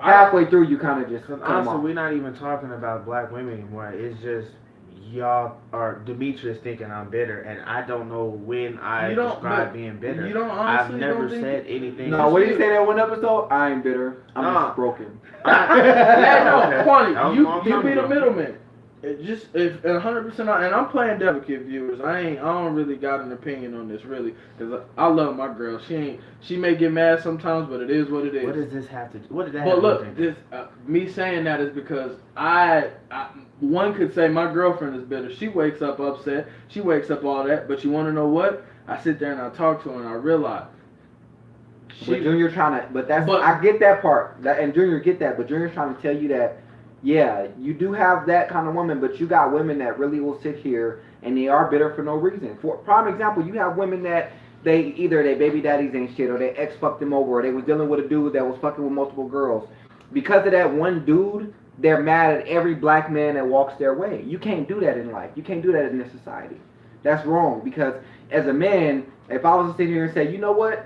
halfway through you kind of just Because cut him honestly, off. we're not even talking about black women anymore. It's just y'all are Demetrius thinking I'm bitter, and I don't know when I You don't- describe but being bitter. you don't I've honestly never don't think- said anything. No, what did he say that one episode? I ain't bitter. I'm just broken. Hey, no, Okay. Quantity, That was you long be time the ago. middleman. It just if 100%, and I'm playing delicate viewers. I don't really got an opinion on this really, because I love my girl. She may get mad sometimes, but it is what it is. What does this have to do? What did that But have to look, do? this me saying that is because one could say my girlfriend is bitter. She wakes up upset. She wakes up all that. But you want to know what? I sit there and I talk to her and I realize But Junior trying to, but But- I get that part, and Junior get that, but Junior's trying to tell you that, yeah, you do have that kind of woman, but you got women that really will sit here and they are bitter for no reason. For prime example, you have women that either their baby daddies ain't shit, or their ex fucked them over, or they was dealing with a dude that was fucking with multiple girls. Because of that one dude, they're mad at every black man that walks their way. You can't do that in life. You can't do that in this society. That's wrong, because as a man, if I was to sit here and say, you know what?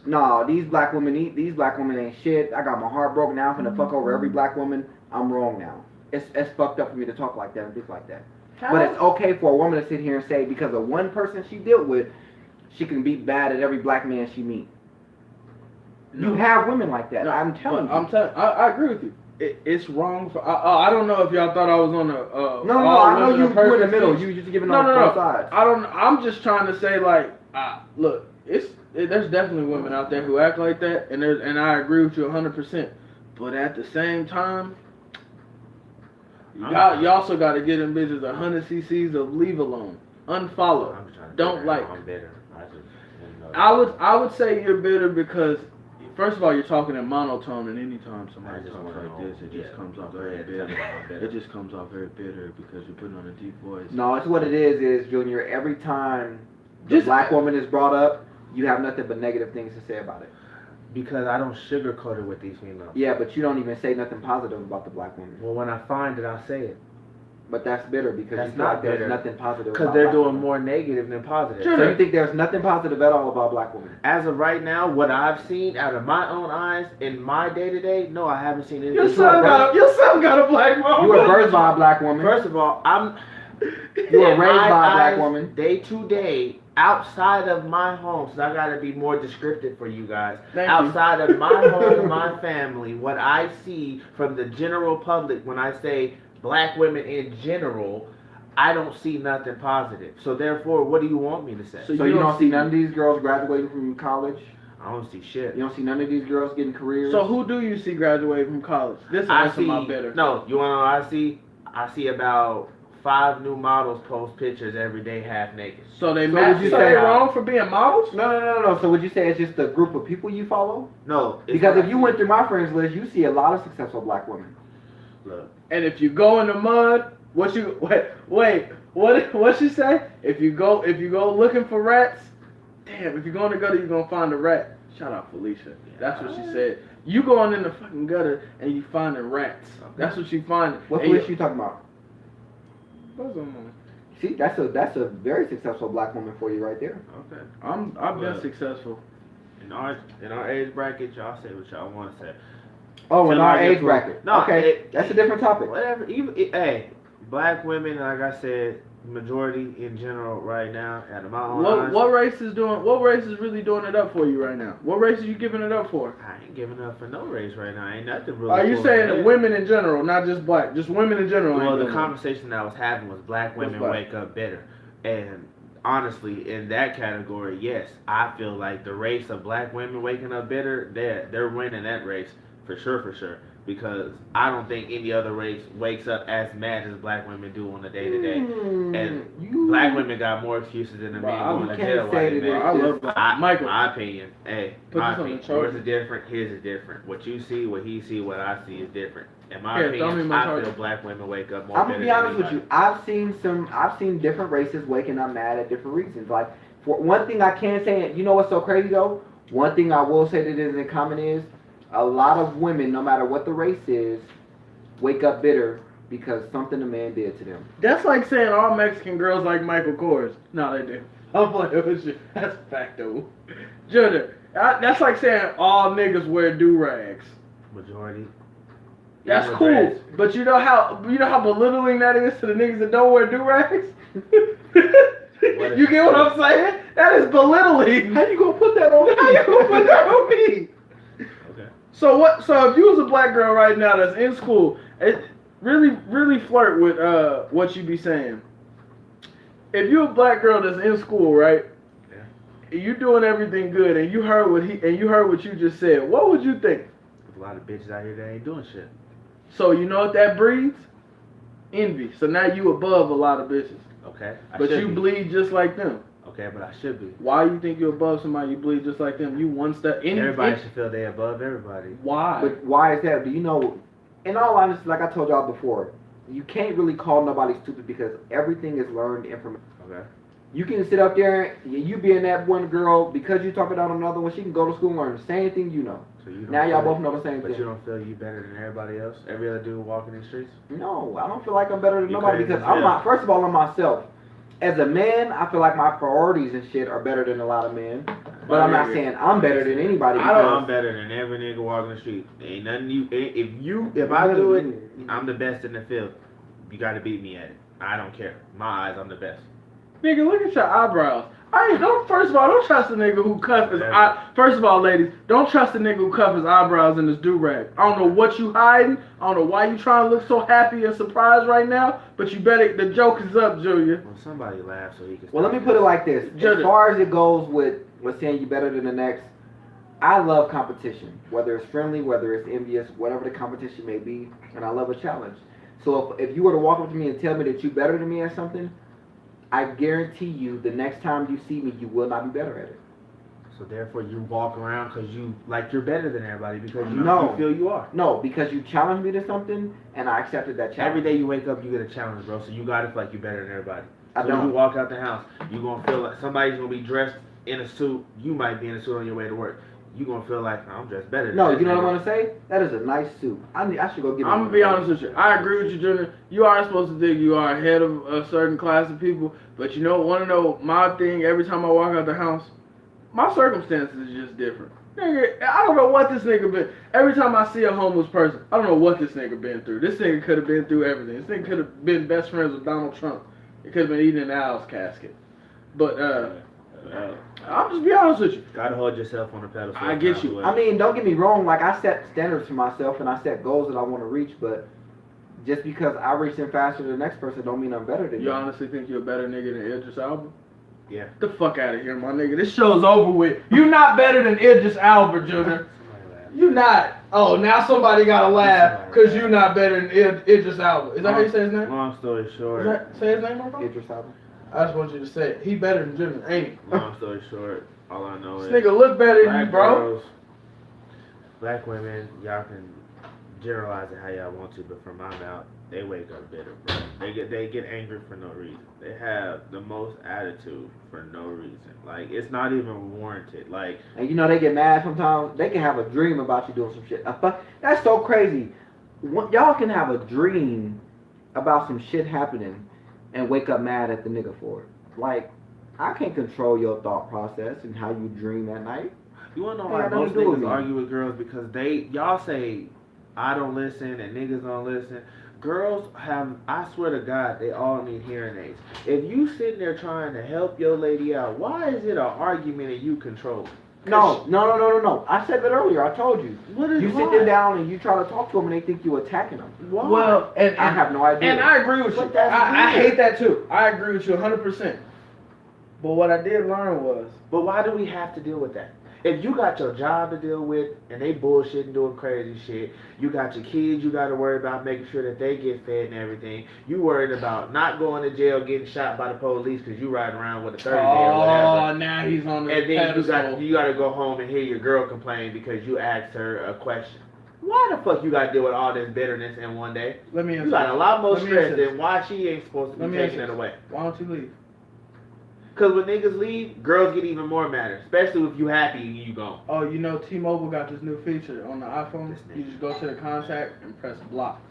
Nah, these black women ain't shit. I got my heart broken now. I'm gonna fuck over every black woman. I'm wrong now. It's fucked up for me to talk like that and think like that. But it's okay for a woman to sit here and say because of one person she dealt with, she can be bad at every black man she meet. You have women like that. No, I'm telling you. I agree with you. It's wrong for. I don't know if y'all thought I was on a. No, I know you in the middle. You just giving on both sides. I don't. I'm just trying to say like, look, there's definitely women out there who act like that, and I agree with you 100%. But at the same time, you also got to get them bitches 100 cc's of leave alone, unfollow, I'm trying to don't figure out like. how I'm bitter. I just didn't know. I would say you're bitter because. First of all, you're talking in monotone, and anytime somebody I just talks wanna like know. this, it just Yeah, comes off go very ahead, bitter. tell me how I'm bitter. It just comes off very bitter because you're putting on a deep voice. No, it's what it is Junior. Every time the Just- black woman is brought up, you have nothing but negative things to say about it. Because I don't sugarcoat it with these females. Yeah, but you don't even say nothing positive about the black woman. Well, when I find it, I'll say it. But that's bitter because That's you feel not like there's bitter. nothing positive. Because about they're black doing women. more negative than positive. Sure. So you think there's nothing positive at all about black women? As of right now, what I've seen out of my own eyes in my day to day, no, I haven't seen anything. Your son got a black mom. You were birthed by a black woman. First of all, I'm. You were in raised my by a black eyes, woman. Day to day, outside of my home, so I gotta be more descriptive for you guys. Thank Outside you. of my home, my family, what I see from the general public when I say black women in general, I don't see nothing positive. So therefore, what do you want me to say? So So you don't see none of these girls graduating from college? I don't see shit. You don't see none of these girls getting careers? So who do you see graduate from college? This I answer see. my better. No, you wanna know what I see? I see about 5 new models post pictures every day half naked. So they So match. would you So say- they wrong for being models? No. So would you say it's just the group of people you follow? No, it's Because what if I you see. went through my friends list, you see a lot of successful black women. Look, And if you go in the mud, what you wait? What she say? If you go looking for rats, damn. If you go in the gutter, you're gonna find a rat. Shout out Felicia. That's what she said. You going in the fucking gutter and you finding rats. That's what you find. What list you talking about? What's on? See, that's a very successful black woman for you right there. okay. I've been Well, successful. In our age bracket, y'all say what y'all want to say. Oh, in Till our I get age to- bracket. No, Okay, that's a different topic. Whatever. Hey, black women, like I said, majority in general right now, out of my own eyes, What race is doing? What race is really doing it up for you right now? What race are you giving it up for? I ain't giving up for no race right now. Ain't nothing really. Are you pulling saying ahead. that women in general, not just black, just women in general? Well, ain't the doing it? conversation I was having was black women black? wake up bitter. And honestly, in that category, yes, I feel like the race of black women waking up bitter, they're winning that race for sure. Because I don't think any other race wakes up as mad as black women do on a day to day. And black women got more excuses than the Bro, men I going to can't jail say while they that mad. I love black. Michael. My opinion, hey, Put my this on the opinion. charger. Yours is different, his is different. What you see, what he see, what I see is different. In my Here, throw me opinion, my I charger. feel black women wake up more I'm bitter gonna be honest than with you. anybody. I've seen different races waking up mad at different reasons. Like, for one thing I can say, you know what's so crazy though? One thing I will say that is in common is a lot of women, no matter what the race is, wake up bitter because something a man did to them. That's like saying all Mexican girls like Michael Kors. No, they do. I'm playing with you. That's a fact though. Junior, that's like saying all niggas wear do rags. Majority. That's Even cool, dreads. but you know how belittling that is to the niggas that don't wear do rags. What You is- get what I'm saying? That is belittling. How you gonna put that on me? How you gonna put that on me? Okay. So what? So if you was a black girl right now that's in school, really flirt with what you be saying. If you a black girl that's in school, right? Yeah. And you doing everything good, and you heard what you just said. What would you think? There's a lot of bitches out here that ain't doing shit. So you know what that breeds? Envy. So now you above a lot of bitches, Okay. I but should you be. bleed just like them. Okay, but I should be. Why you think you're above somebody? You bleed just like them. You one step in. Everybody should feel they above everybody. Why? But why is that? Do you know? In all honesty, like I told y'all before, you can't really call nobody stupid because everything is learned information. Okay. You can sit up there and you being that one girl because you talking about another one. She can go to school and learn the same thing you know. So you don't Now y'all feel- both know the same But thing. you don't feel you better than everybody else? Every other dude walking the streets? No, I don't feel like I'm better than You nobody crazy because as I'm hell. not. First of all, I'm myself. As a man, I feel like my priorities and shit are better than a lot of men. But I'm not saying I'm better than anybody. I don't- I'm better than every nigga walking the street. Ain't nothing you. If I do it, I'm the best in the field. You got to beat me at it. I don't care. My eyes, I'm the best. Nigga, look at your eyebrows. First of all, don't trust a nigga who cuff his Whatever. eye. First of all, ladies, don't trust a nigga who cuff his eyebrows in his do-rag. I don't know what you hiding. I don't know why you trying to look so happy and surprised right now, but you better, the joke is up, Julia. Well, somebody laugh so he can. Well, let me put it like this. As Judge- far as it goes with saying you better than the next, I love competition. Whether it's friendly, whether it's envious, whatever the competition may be, and I love a challenge. So if you were to walk up to me and tell me that you're better than me at something, I guarantee you the next time you see me, you will not be better at it. So therefore, you walk around because you're better than everybody because you No. feel you are. No, because you challenged me to something, and I accepted that challenge. Every day you wake up, you get a challenge, bro. So you got to feel like you're better than everybody. I So when don't. you walk out the house, you gonna feel like somebody's gonna be dressed in a suit. You might be in a suit on your way to work. You gonna feel like I'm dressed better. Than No, this you know what nigga. I'm gonna say? That is a nice suit. I should go get. I'm gonna be honest with you. I agree with you, Junior. You are supposed to think you are ahead of a certain class of people, but you know, want to know my thing? Every time I walk out the house, my circumstances is just different. Nigga, I don't know what this nigga been. Every time I see a homeless person, I don't know what this nigga been through. This nigga could have been through everything. This nigga could have been best friends with Donald Trump. It could have been eating an owl's casket. But I'll just be honest with you. Gotta hold yourself on the pedestal. I get you. I mean, don't get me wrong. Like I set standards for myself and I set goals that I want to reach, but just because I reach them faster than the next person, don't mean I'm better than You them. honestly think you're a better nigga than Idris Elba? Yeah. Get the fuck out of here, my nigga. This show's over with. You not better than Idris Elba, Junior. You not. Oh, now somebody gotta laugh because you not better than Idris Elba. Is that how you say his name? Long story short. Is that, say his name, Marco? Idris Elba. I just want you to say it. He better than Junior, ain't he? Long story short, all I know This is nigga look better than black you, bro. girls, black women, y'all can generalize it how y'all want to, but from my mouth, they wake up bitter, bro. They get angry for no reason. They have the most attitude for no reason. Like it's not even warranted. Like And you know they get mad sometimes. They can have a dream about you doing some shit. That's so crazy. Y'all can have a dream about some shit happening and wake up mad at the nigga for it. Like I can't control your thought process and how you dream at night. you wanna know Hey, why I don't most do with niggas me. argue with girls because y'all say I don't listen and niggas don't listen. Girls have, I swear to God, they all need hearing aids. If you sitting there trying to help your lady out, why is it an argument and you control? No. I said that earlier. I told you. What is You why? sit them down and you try to talk to them and they think you attacking them. Why? Well, and I have no idea. And I agree with you. What that's I weird. hate that too. I agree with you 100%. But what I did learn was, But why do we have to deal with that? If you got your job to deal with and they bullshitting doing crazy shit, you got your kids you got to worry about making sure that they get fed and everything. You worried about not going to jail, getting shot by the police because you riding around with a 30 day or whatever. now he's on the And then pedestal. you got to go home and hear your girl complain because you asked her a question. Why the fuck you got to deal with all this bitterness in one day? Let me answer You got a lot more Let me stress answer than why she ain't supposed to Let be me taking answer it away. Why don't you leave? Because when niggas leave, girls get even more mad, especially if you happy and you gone. Oh, you know T-Mobile got this new feature on the iPhone. This nigga. You just go to the contact and press block.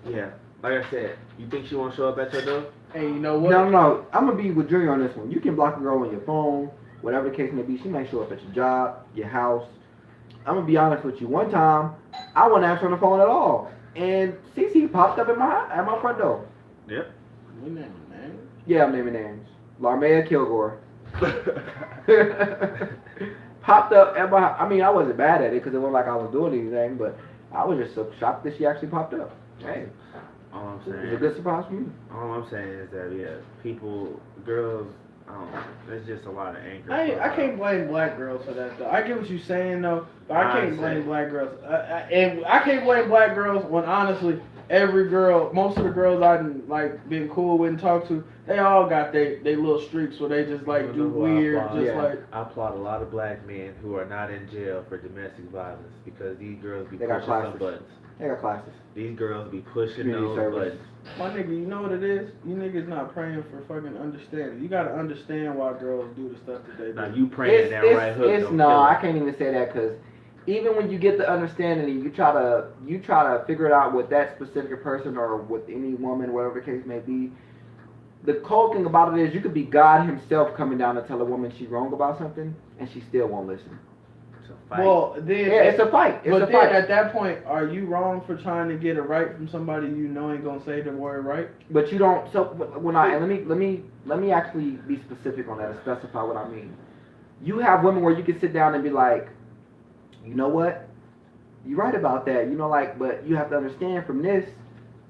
Yeah, like I said, you think she won't show up at your door? Hey, you know what? No. I'm gonna be with Junior on this one. You can block a girl on your phone, whatever the case may be. She may show up at your job, your house. I'm gonna be honest with you. One time, I wasn't answering the phone at all, and CC popped up at my front door. Yep. What name, man? Yeah, I'm naming names. Larmea Kilgore. Popped up at my. I mean, I wasn't bad at it because it wasn't like I was doing anything, but I was just so shocked that she actually popped up. Hey, All I'm it was a saying, good surprise for me. all I'm saying is that girls, I don't know, there's just a lot of anger. I can't blame black girls for that though. I get what you're saying though, but I can't blame black girls. And I can't blame black girls when honestly every girl, most of the girls I've like been cool with and talked to, they all got they little streaks where they just like do weird, just like. I applaud a lot of black men who are not in jail for domestic violence because these girls be They got pushing some classes. buttons. They got classes. These girls be pushing Community those service. buttons. My nigga, you know what it is? You niggas not praying for fucking understanding. You gotta understand why girls do the stuff that they do. Now you praying that right hook don't No, kill I them. can't even say that because even when you get the understanding and you try to figure it out with that specific person or with any woman, whatever the case may be, the cold thing about it is you could be God himself coming down to tell a woman she's wrong about something and she still won't listen. It's a fight. Well, then Yeah, it's a fight. It's but a then fight. at that point, are you wrong for trying to get it right from somebody you know ain't gonna say the word right? But you don't. So when let me actually be specific on that and specify what I mean. You have women where you can sit down and be like, you know what, you're right about that. You know, like, but you have to understand from this.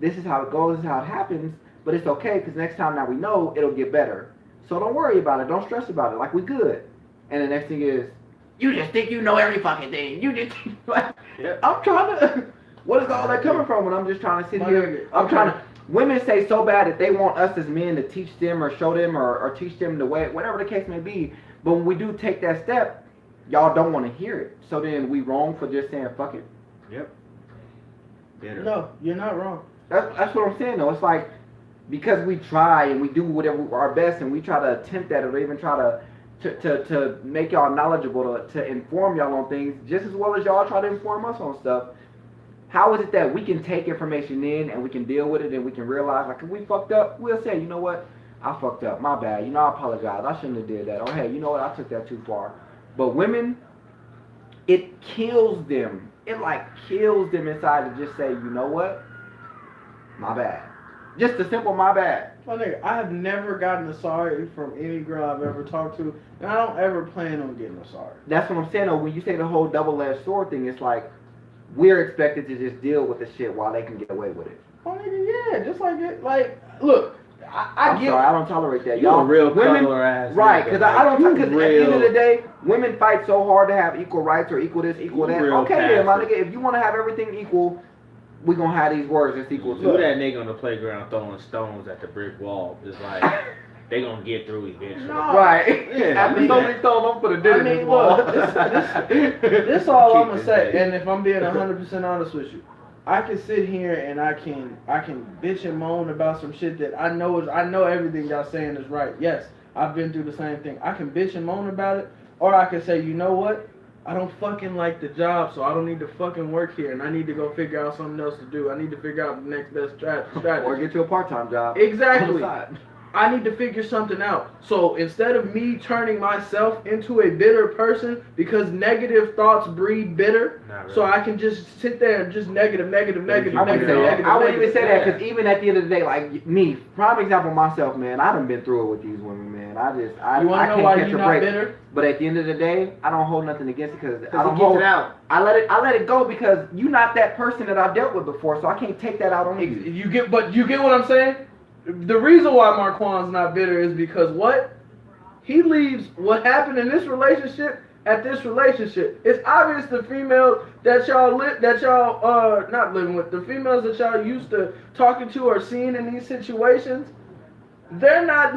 This is how it goes. This is how it happens. But it's okay because next time now we know it'll get better. So don't worry about it. Don't stress about it. Like we good. And the next thing is, you just think you know every fucking thing. You just like, Yep. I'm trying to. What is all that coming from when I'm just trying to sit My here? nigga, I'm okay. trying to. Women say so bad that they want us as men to teach them or show them or teach them the way, whatever the case may be. But when we do take that step, y'all don't want to hear it. So then we wrong for just saying fuck it. Yep. Bitter. No, you're not wrong. That's what I'm saying though. It's like because we try and we do whatever our best and we try to attempt at it or even try to make y'all knowledgeable to inform y'all on things just as well as y'all try to inform us on stuff. How is it that we can take information in and we can deal with it and we can realize like if we fucked up, we'll say, you know what, I fucked up, my bad, you know, I apologize, I shouldn't have did that, or hey, you know what, I took that too far. But women, it kills them. It like kills them inside to just say, you know what, my bad. Just a simple my bad. My nigga, I have never gotten a sorry from any girl I've ever talked to, and I don't ever plan on getting a sorry. That's what I'm saying though. When you say the whole double-edged sword thing, it's like we're expected to just deal with the shit while they can get away with it. My nigga, yeah, just like it. Like, look, I I'm get. sorry, I don't tolerate that. You a real women, cuddler ass right? nigga. Because I don't. Because at the end of the real- day, women fight so hard to have equal rights or equal this, equal You that. real Okay, then, my passive. nigga, if you want to have everything equal, we gonna have these words that's equal Who to. that nigga on the playground throwing stones at the brick wall is like they gonna get through eventually. No. Right. Yeah, After I mean, so many stones, I'm put a dent I in this mean, wall. look, this all I'm Keep gonna this say, day. and if I'm being 100% honest with you, I can sit here and I can bitch and moan about some shit that I know everything y'all saying is right. Yes, I've been through the same thing. I can bitch and moan about it, or I can say, you know what? I don't fucking like the job, so I don't need to fucking work here, and I need to go figure out something else to do. I need to figure out the next best strategy. Or get you a part-time job. Exactly. On the side. I need to figure something out. So instead of me turning myself into a bitter person because negative thoughts breed bitter, Not really. so I can just sit there and just negative. I wouldn't say that. I wouldn't even say that because even at the end of the day, like me, prime example myself, man, I done been through it with these women, man. I You want to know can't why catch you're a not break. bitter? But at the end of the day, I don't hold nothing against it because I Cause don't he gets hold it out. I let it go because you're not that person that I dealt with before, so I can't take that out on you. You get what I'm saying? The reason why Marquand's not bitter is because what? He leaves what happened in this relationship at this relationship. It's obvious the females that y'all not living with, the females that y'all used to talking to or seeing in these situations, they're not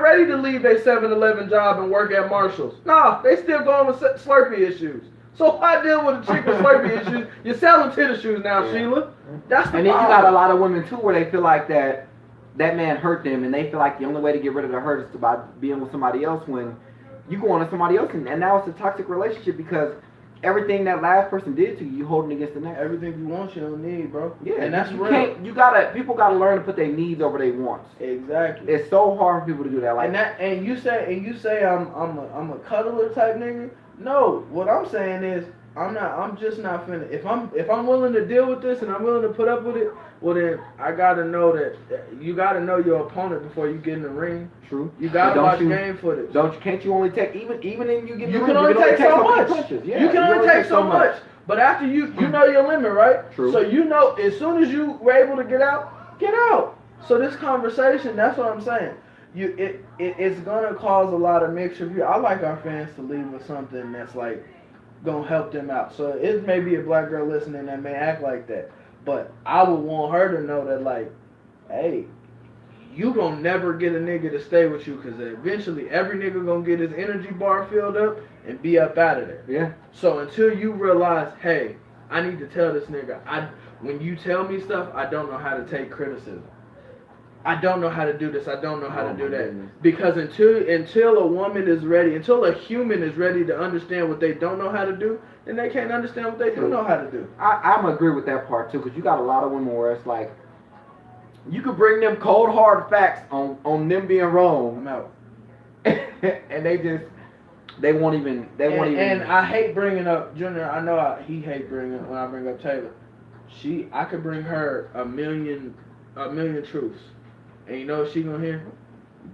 ready to leave their 7-Eleven job and work at Marshall's. Nah, they still going with Slurpee issues. So why deal with a chick with Slurpee issues? You're selling tennis shoes now, Yeah. Sheila. That's the And then you problem. got a lot of women too where they feel like that man hurt them, and they feel like the only way to get rid of the hurt is by being with somebody else. When you go on to somebody else, and now it's a toxic relationship because everything that last person did to you, you holding against the next. Everything you want, you don't need, bro. Yeah, and that's you real. can't. People gotta learn to put their needs over their wants. Exactly. It's so hard for people to do that. Like, And you say I'm a cuddler type nigga. No, what I'm saying is I'm just not finna. If I'm willing to deal with this and I'm willing to put up with it, well then I gotta know that you gotta know your opponent before you get in the ring. true. You gotta But watch game footage. Can't you only take even in you get in You the can ring, only take so much. punches. Yeah, You can only take so much. But after you know your limit, right? True. So you know as soon as you were able to get out, get out. So this conversation, that's what I'm saying. It's gonna cause a lot of mixture view. I like our fans to leave with something that's like gonna help them out. So it may be a black girl listening that may act like that, but I would want her to know that like, hey, you gonna never get a nigga to stay with you because eventually every nigga gonna get his energy bar filled up and be up out of there. Yeah. So until you realize, hey, I need to tell this nigga, when you tell me stuff, I don't know how to take criticism. I don't know how to do this. I don't know how to do that. Goodness. Because until a woman is ready, until a human is ready to understand what they don't know how to do, then they can't understand what they do know how to do. I'm agree with that part too, because you got a lot of women where it's like, you could bring them cold hard facts on them being I'm wrong, out. and they won't even. And I hate bringing up Junior. I know he hate bringing up when I bring up Taylor. I could bring her a million truths, and you know what she gonna hear?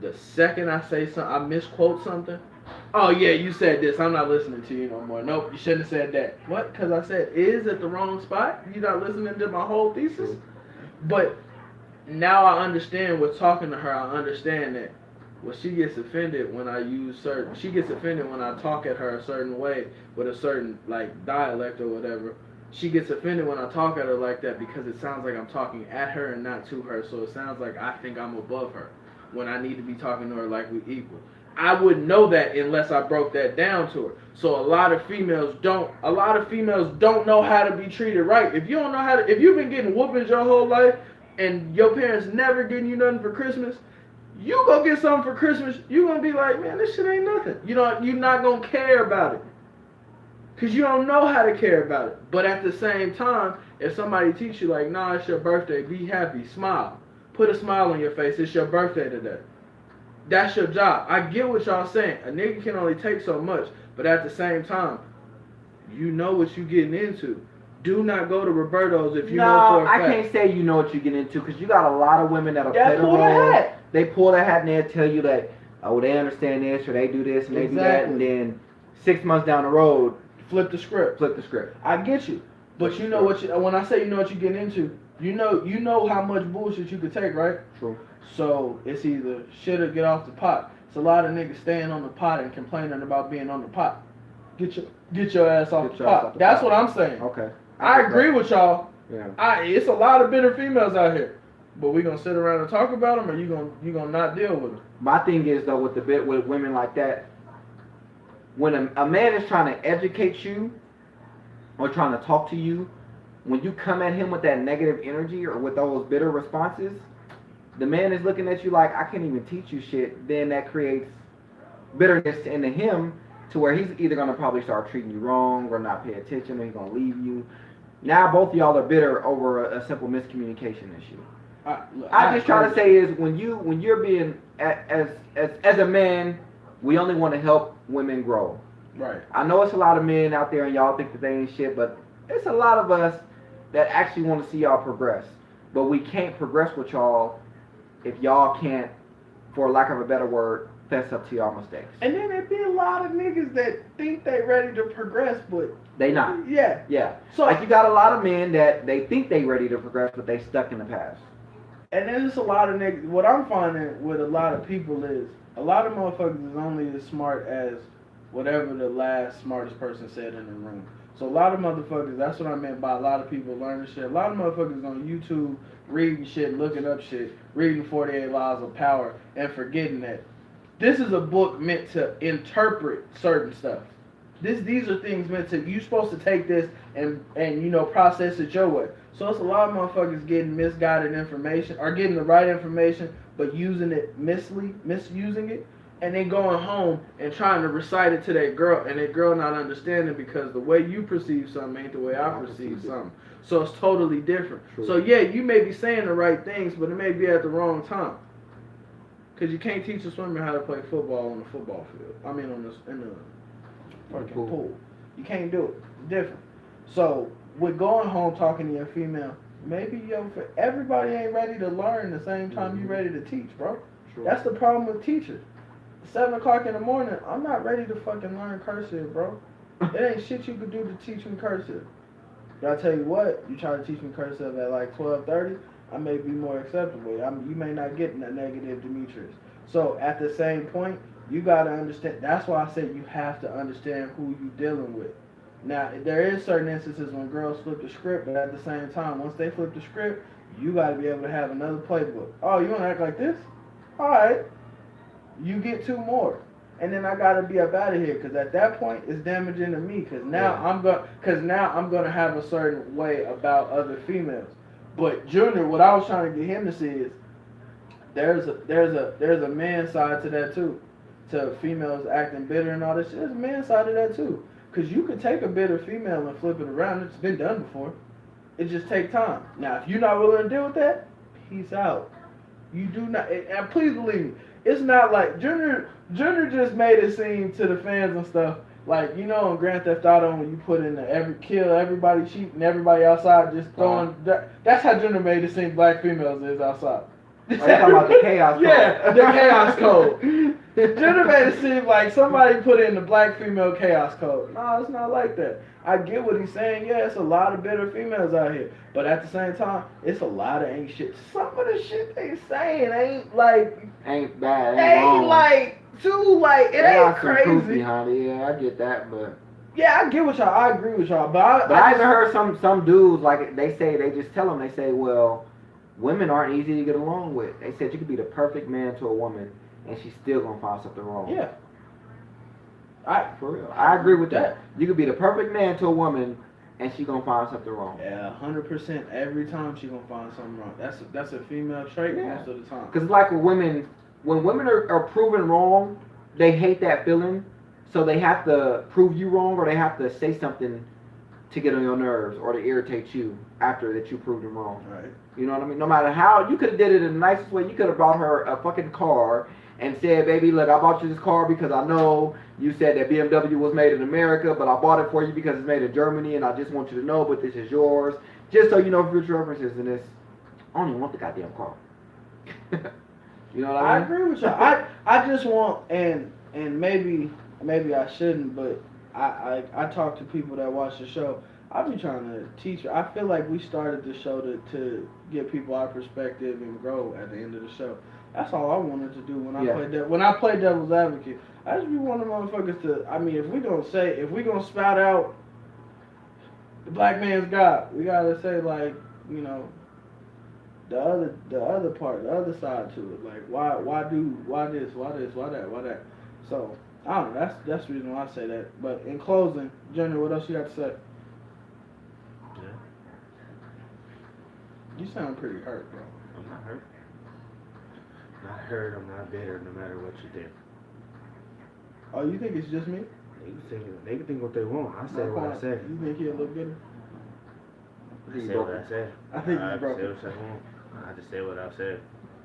The second I say something, I misquote something. Oh yeah, you said this. I'm not listening to you no more. Nope, you shouldn't have said that. What? Because I said is at the wrong spot. You not listening to my whole thesis. But now I understand with talking to her. I understand that. Well, she gets offended when I she gets offended when I talk at her a certain way with a certain like dialect or whatever. She gets offended when I talk at her like that because it sounds like I'm talking at her and not to her. So it sounds like I think I'm above her when I need to be talking to her like we equal. I wouldn't know that unless I broke that down to her. So a lot of females don't know how to be treated right. If you've been getting whoopings your whole life and your parents never getting you nothing for Christmas, you go get something for Christmas, you gonna be like, man, this shit ain't nothing. You're not gonna care about it. Cause you don't know how to care about it. But at the same time, if somebody teach you like, nah, it's your birthday, be happy, smile. Put a smile on your face, it's your birthday today. That's your job. I get what y'all saying. A nigga can only take so much, but at the same time, you know what you getting into. Do not go to Roberto's if you know No, for a I fact. can't say you know what you get into because you got a lot of women that'll Yeah, play the pull the role. hat. They pull the hat and they'll tell you that, oh, they understand this or they do this and they do that, and Exactly. then 6 months down the road, Flip the script. flip the script. I get you, but Flip you the know script. what? When I say you know what you get into, you know how much bullshit you could take, right? True. So it's either shit or get off the pot. It's a lot of niggas staying on the pot and complaining about being on the pot. Get your ass off Get the your ass pot. off the That's pot. what I'm saying. Okay. I get agree that. with y'all. Yeah. It's a lot of bitter females out here, but we gonna sit around and talk about them, or you gonna not deal with them? My thing is though with women like that, when a man is trying to educate you or trying to talk to you, when you come at him with that negative energy or with those bitter responses, the man is looking at you like I can't even teach you shit. Then that creates bitterness into him to where he's either gonna probably start treating you wrong or not pay attention or he's gonna leave you. Now both of y'all are bitter over a simple miscommunication issue. I just try to say is when you're being as a man, we only want to help women grow. Right. I know it's a lot of men out there and y'all think that they ain't shit, but it's a lot of us that actually want to see y'all progress. But we can't progress with y'all if y'all can't, for lack of a better word, fess up to y'all mistakes. And then there be a lot of niggas that think they ready to progress, but They not. Yeah. Yeah. So Like you got a lot of men that they think they ready to progress, but they stuck in the past. And then there's a lot of niggas. What I'm finding with a lot of people is a lot of motherfuckers is only as smart as whatever the last smartest person said in the room. So a lot of motherfuckers, that's what I meant by a lot of people learning shit. A lot of motherfuckers on YouTube reading shit, looking up shit, reading 48 Laws of Power, and forgetting that this is a book meant to interpret certain stuff. These are things meant to, you supposed to take this and process it your way. So it's a lot of motherfuckers getting misguided information or getting the right information but using it misusing it, and then going home and trying to recite it to that girl and that girl not understanding because the way you perceive something ain't the way I perceive something. So it's totally different. True. So yeah, you may be saying the right things, but it may be at the wrong time. Cause you can't teach a swimmer how to play football on the football field. I mean in the fucking pool. You can't do it. It's different. So with going home talking to your female, maybe everybody ain't ready to learn the same time you ready to teach, bro. True. That's the problem with teachers. 7 o'clock in the morning, I'm not ready to fucking learn cursive, bro. It ain't shit you could do to teach me cursive. But I tell you what, you try to teach me cursive at like 12:30, I may be more acceptable. You may not get that negative Demetrius. So at the same point, you gotta understand. That's why I said you have to understand who you dealing with. Now there is certain instances when girls flip the script, but at the same time, once they flip the script, you gotta be able to have another playbook. Oh, you wanna act like this? All right, you get 2 more. And then I gotta be up out of here, cause at that point it's damaging to me. Cause now I'm gonna have a certain way about other females. But Junior, what I was trying to get him to see is there's a man side to that too. To females acting bitter and all this shit. There's a man side to that too. Cause you could take a bitter female and flip it around. It's been done before. It just takes time. Now if you're not willing to deal with that, peace out. You do not, and please believe me, it's not like Junior just made it seem to the fans and stuff like, you know, in Grand Theft Auto when you put in the kill everybody cheap and everybody outside just throwing. That's how Junior made it seem black females is outside. Are you talking about the chaos code? Yeah, the chaos code. Junior made it seem like somebody put in the black female chaos code. No, it's not like that. I get what he's saying. Yeah, it's a lot of bitter females out here. But at the same time, it's a lot of ain't shit. Some of the shit they saying ain't like... Ain't bad, ain't wrong. like, too, like, it ain't crazy. Yeah, I get that, but... Yeah, I get what y'all, I agree with y'all, but I even heard some dudes, like, they just tell them, they say, well, women aren't easy to get along with. They said you could be the perfect man to a woman, and she's still gonna find something wrong. Yeah. For real. I agree with that. You could be the perfect man to a woman, and she gonna find something wrong. Yeah, 100%. Every time she gonna find something wrong. That's a female trait most of the time. Because like with women, when women are proven wrong, they hate that feeling, so they have to prove you wrong, or they have to say something to get on your nerves or to irritate you after that you proved them wrong. Right. You know what I mean? No matter how, you could have did it in the nicest way. You could have brought her a fucking car and said, baby, look, I bought you this car because I know You said that BMW was made in America, but I bought it for you because it's made in Germany, and I just want you to know, but this is yours. Just so you know future references in this. I don't even want the goddamn car. You know what I I mean? agree with you. I just want and maybe I shouldn't, but I talk to people that watch the show. I be trying to teach. I feel like we started the show to give people our perspective and grow at the end of the show. That's all I wanted to do when I played that. When I play devil's advocate, I just be wanting motherfuckers to. I mean, if we gonna spout out the black man's God, we gotta say like, you know, the other part, the other side to it. Like why this, why that. So I don't know. That's the reason why I say that. But in closing, Junior, what else you got to say? Yeah. You sound pretty hurt, bro. I'm not hurt. I'm not hurt. I'm not bitter. No matter what you think. Oh, you think it's just me? They can think what they want. I said what I said. You think he'll look bitter? I said what I said. I think I he's broken. said what I want. I just said what I said.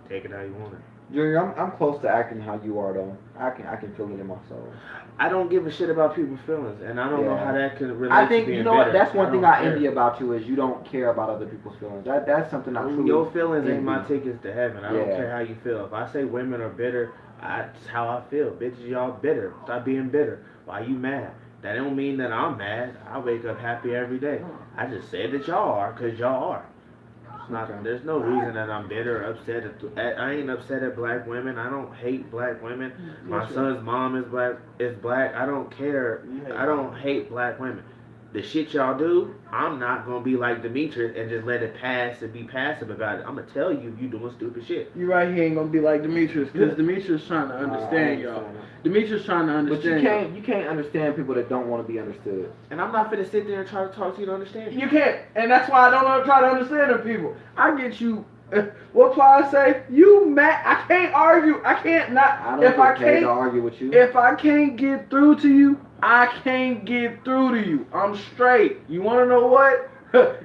Take it how you want it. Junior, I'm close to acting how you are though. I can feel it in my soul. I don't give a shit about people's feelings, and I don't know how that could relate I think to being you know what. bitter. That's one thing I don't envy care. about you is you don't care about other people's feelings. That's something I truly. Your feelings ain't envy. my tickets to heaven. I don't Yeah. care how you feel. If I say women are bitter, that's how I feel. Bitches, y'all bitter. Stop being bitter. Why you mad? That don't mean that I'm mad. I wake up happy every day. I just said that y'all are, because y'all are. It's not. Okay. There's no reason that I'm bitter or upset. I ain't upset at black women. I don't hate black women. My son's mom is black. I don't care. I don't hate black women. The shit y'all do, I'm not gonna be like Demetrius and just let it pass and be passive about it. I'm gonna tell you if you doing stupid shit. You're right. He ain't gonna be like Demetrius because Demetrius trying to understand y'all. Demetrius trying to understand. But you can't understand people that don't want to be understood. And I'm not finna sit there and try to talk to you to understand. You can't, and that's why I don't try to understand the people. I get you. What Plies say? You mad? I can't argue. I can't not. I don't get paid to argue with you. If I can't get through to you, I can't get through to you. I'm straight. You want to know what?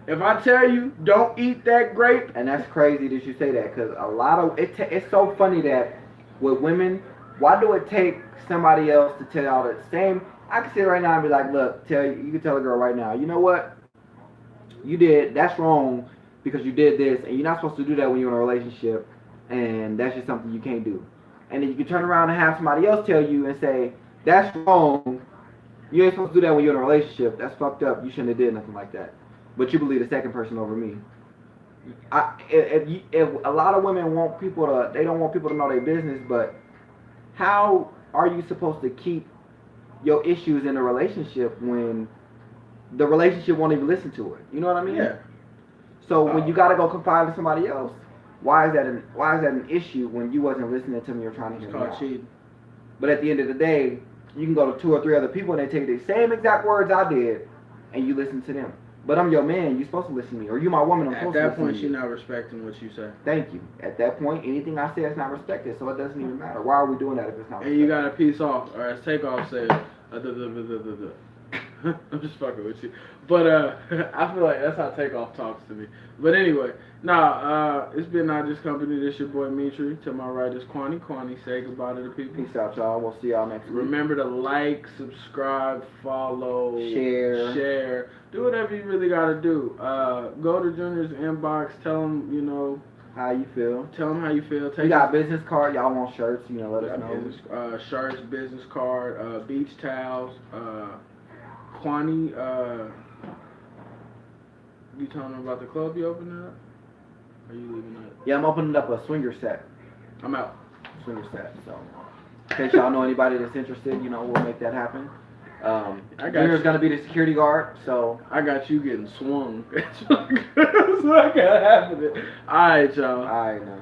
If I tell you, don't eat that grape. And that's crazy that you say that because a lot of it's so funny that with women, why do it take somebody else to tell y'all the same? I can sit right now and be like, look, you can tell a girl right now, you know what? You did, that's wrong because you did this, and you're not supposed to do that when you're in a relationship, and that's just something you can't do. And then you can turn around and have somebody else tell you and say, that's wrong, you ain't supposed to do that when you're in a relationship, that's fucked up, you shouldn't have did nothing like that. But you believe the second person over me. If a lot of women want people to, they don't want people to know their business, but how are you supposed to keep your issues in a relationship when the relationship won't even listen to it? You know what I mean? Yeah. So when you gotta go confide in somebody else, why is that an issue when you wasn't listening to me or trying to hear me out? Cheating. But at the end of the day, you can go to 2 or 3 other people and they tell you the same exact words I did, and you listen to them. But I'm your man, you're supposed to listen to me, or you my woman, I'm supposed to listen to you. At that point, she's not respecting what you say. Thank you. At that point, anything I say is not respected, so it doesn't even matter. Why are we doing that if it's not respected? And you gotta piece off, or as Takeoff says, I'm just fucking with you. But I feel like that's how Takeoff talks to me. But anyway, it's been Juss Company. This your boy Mitri. To my right is Kwani. Kwani, say goodbye to the people. Peace out, y'all. We'll see y'all next week. Remember to like, subscribe, follow, share. Do whatever you really gotta do. Go to Junior's inbox. Tell him, how you feel. Tell him how you feel. We got business card. Y'all want shirts? Let us know. Shirts, business card, beach towels. Kwani, you telling them about the club you opening up? Or you leaving that? Yeah, I'm opening up a swinger set. I'm out. Swinger set. So, in case y'all know anybody that's interested, we'll make that happen. Junior's gonna be the security guard, so I got you getting swung. That's not gonna happen. All right, y'all. All right, now.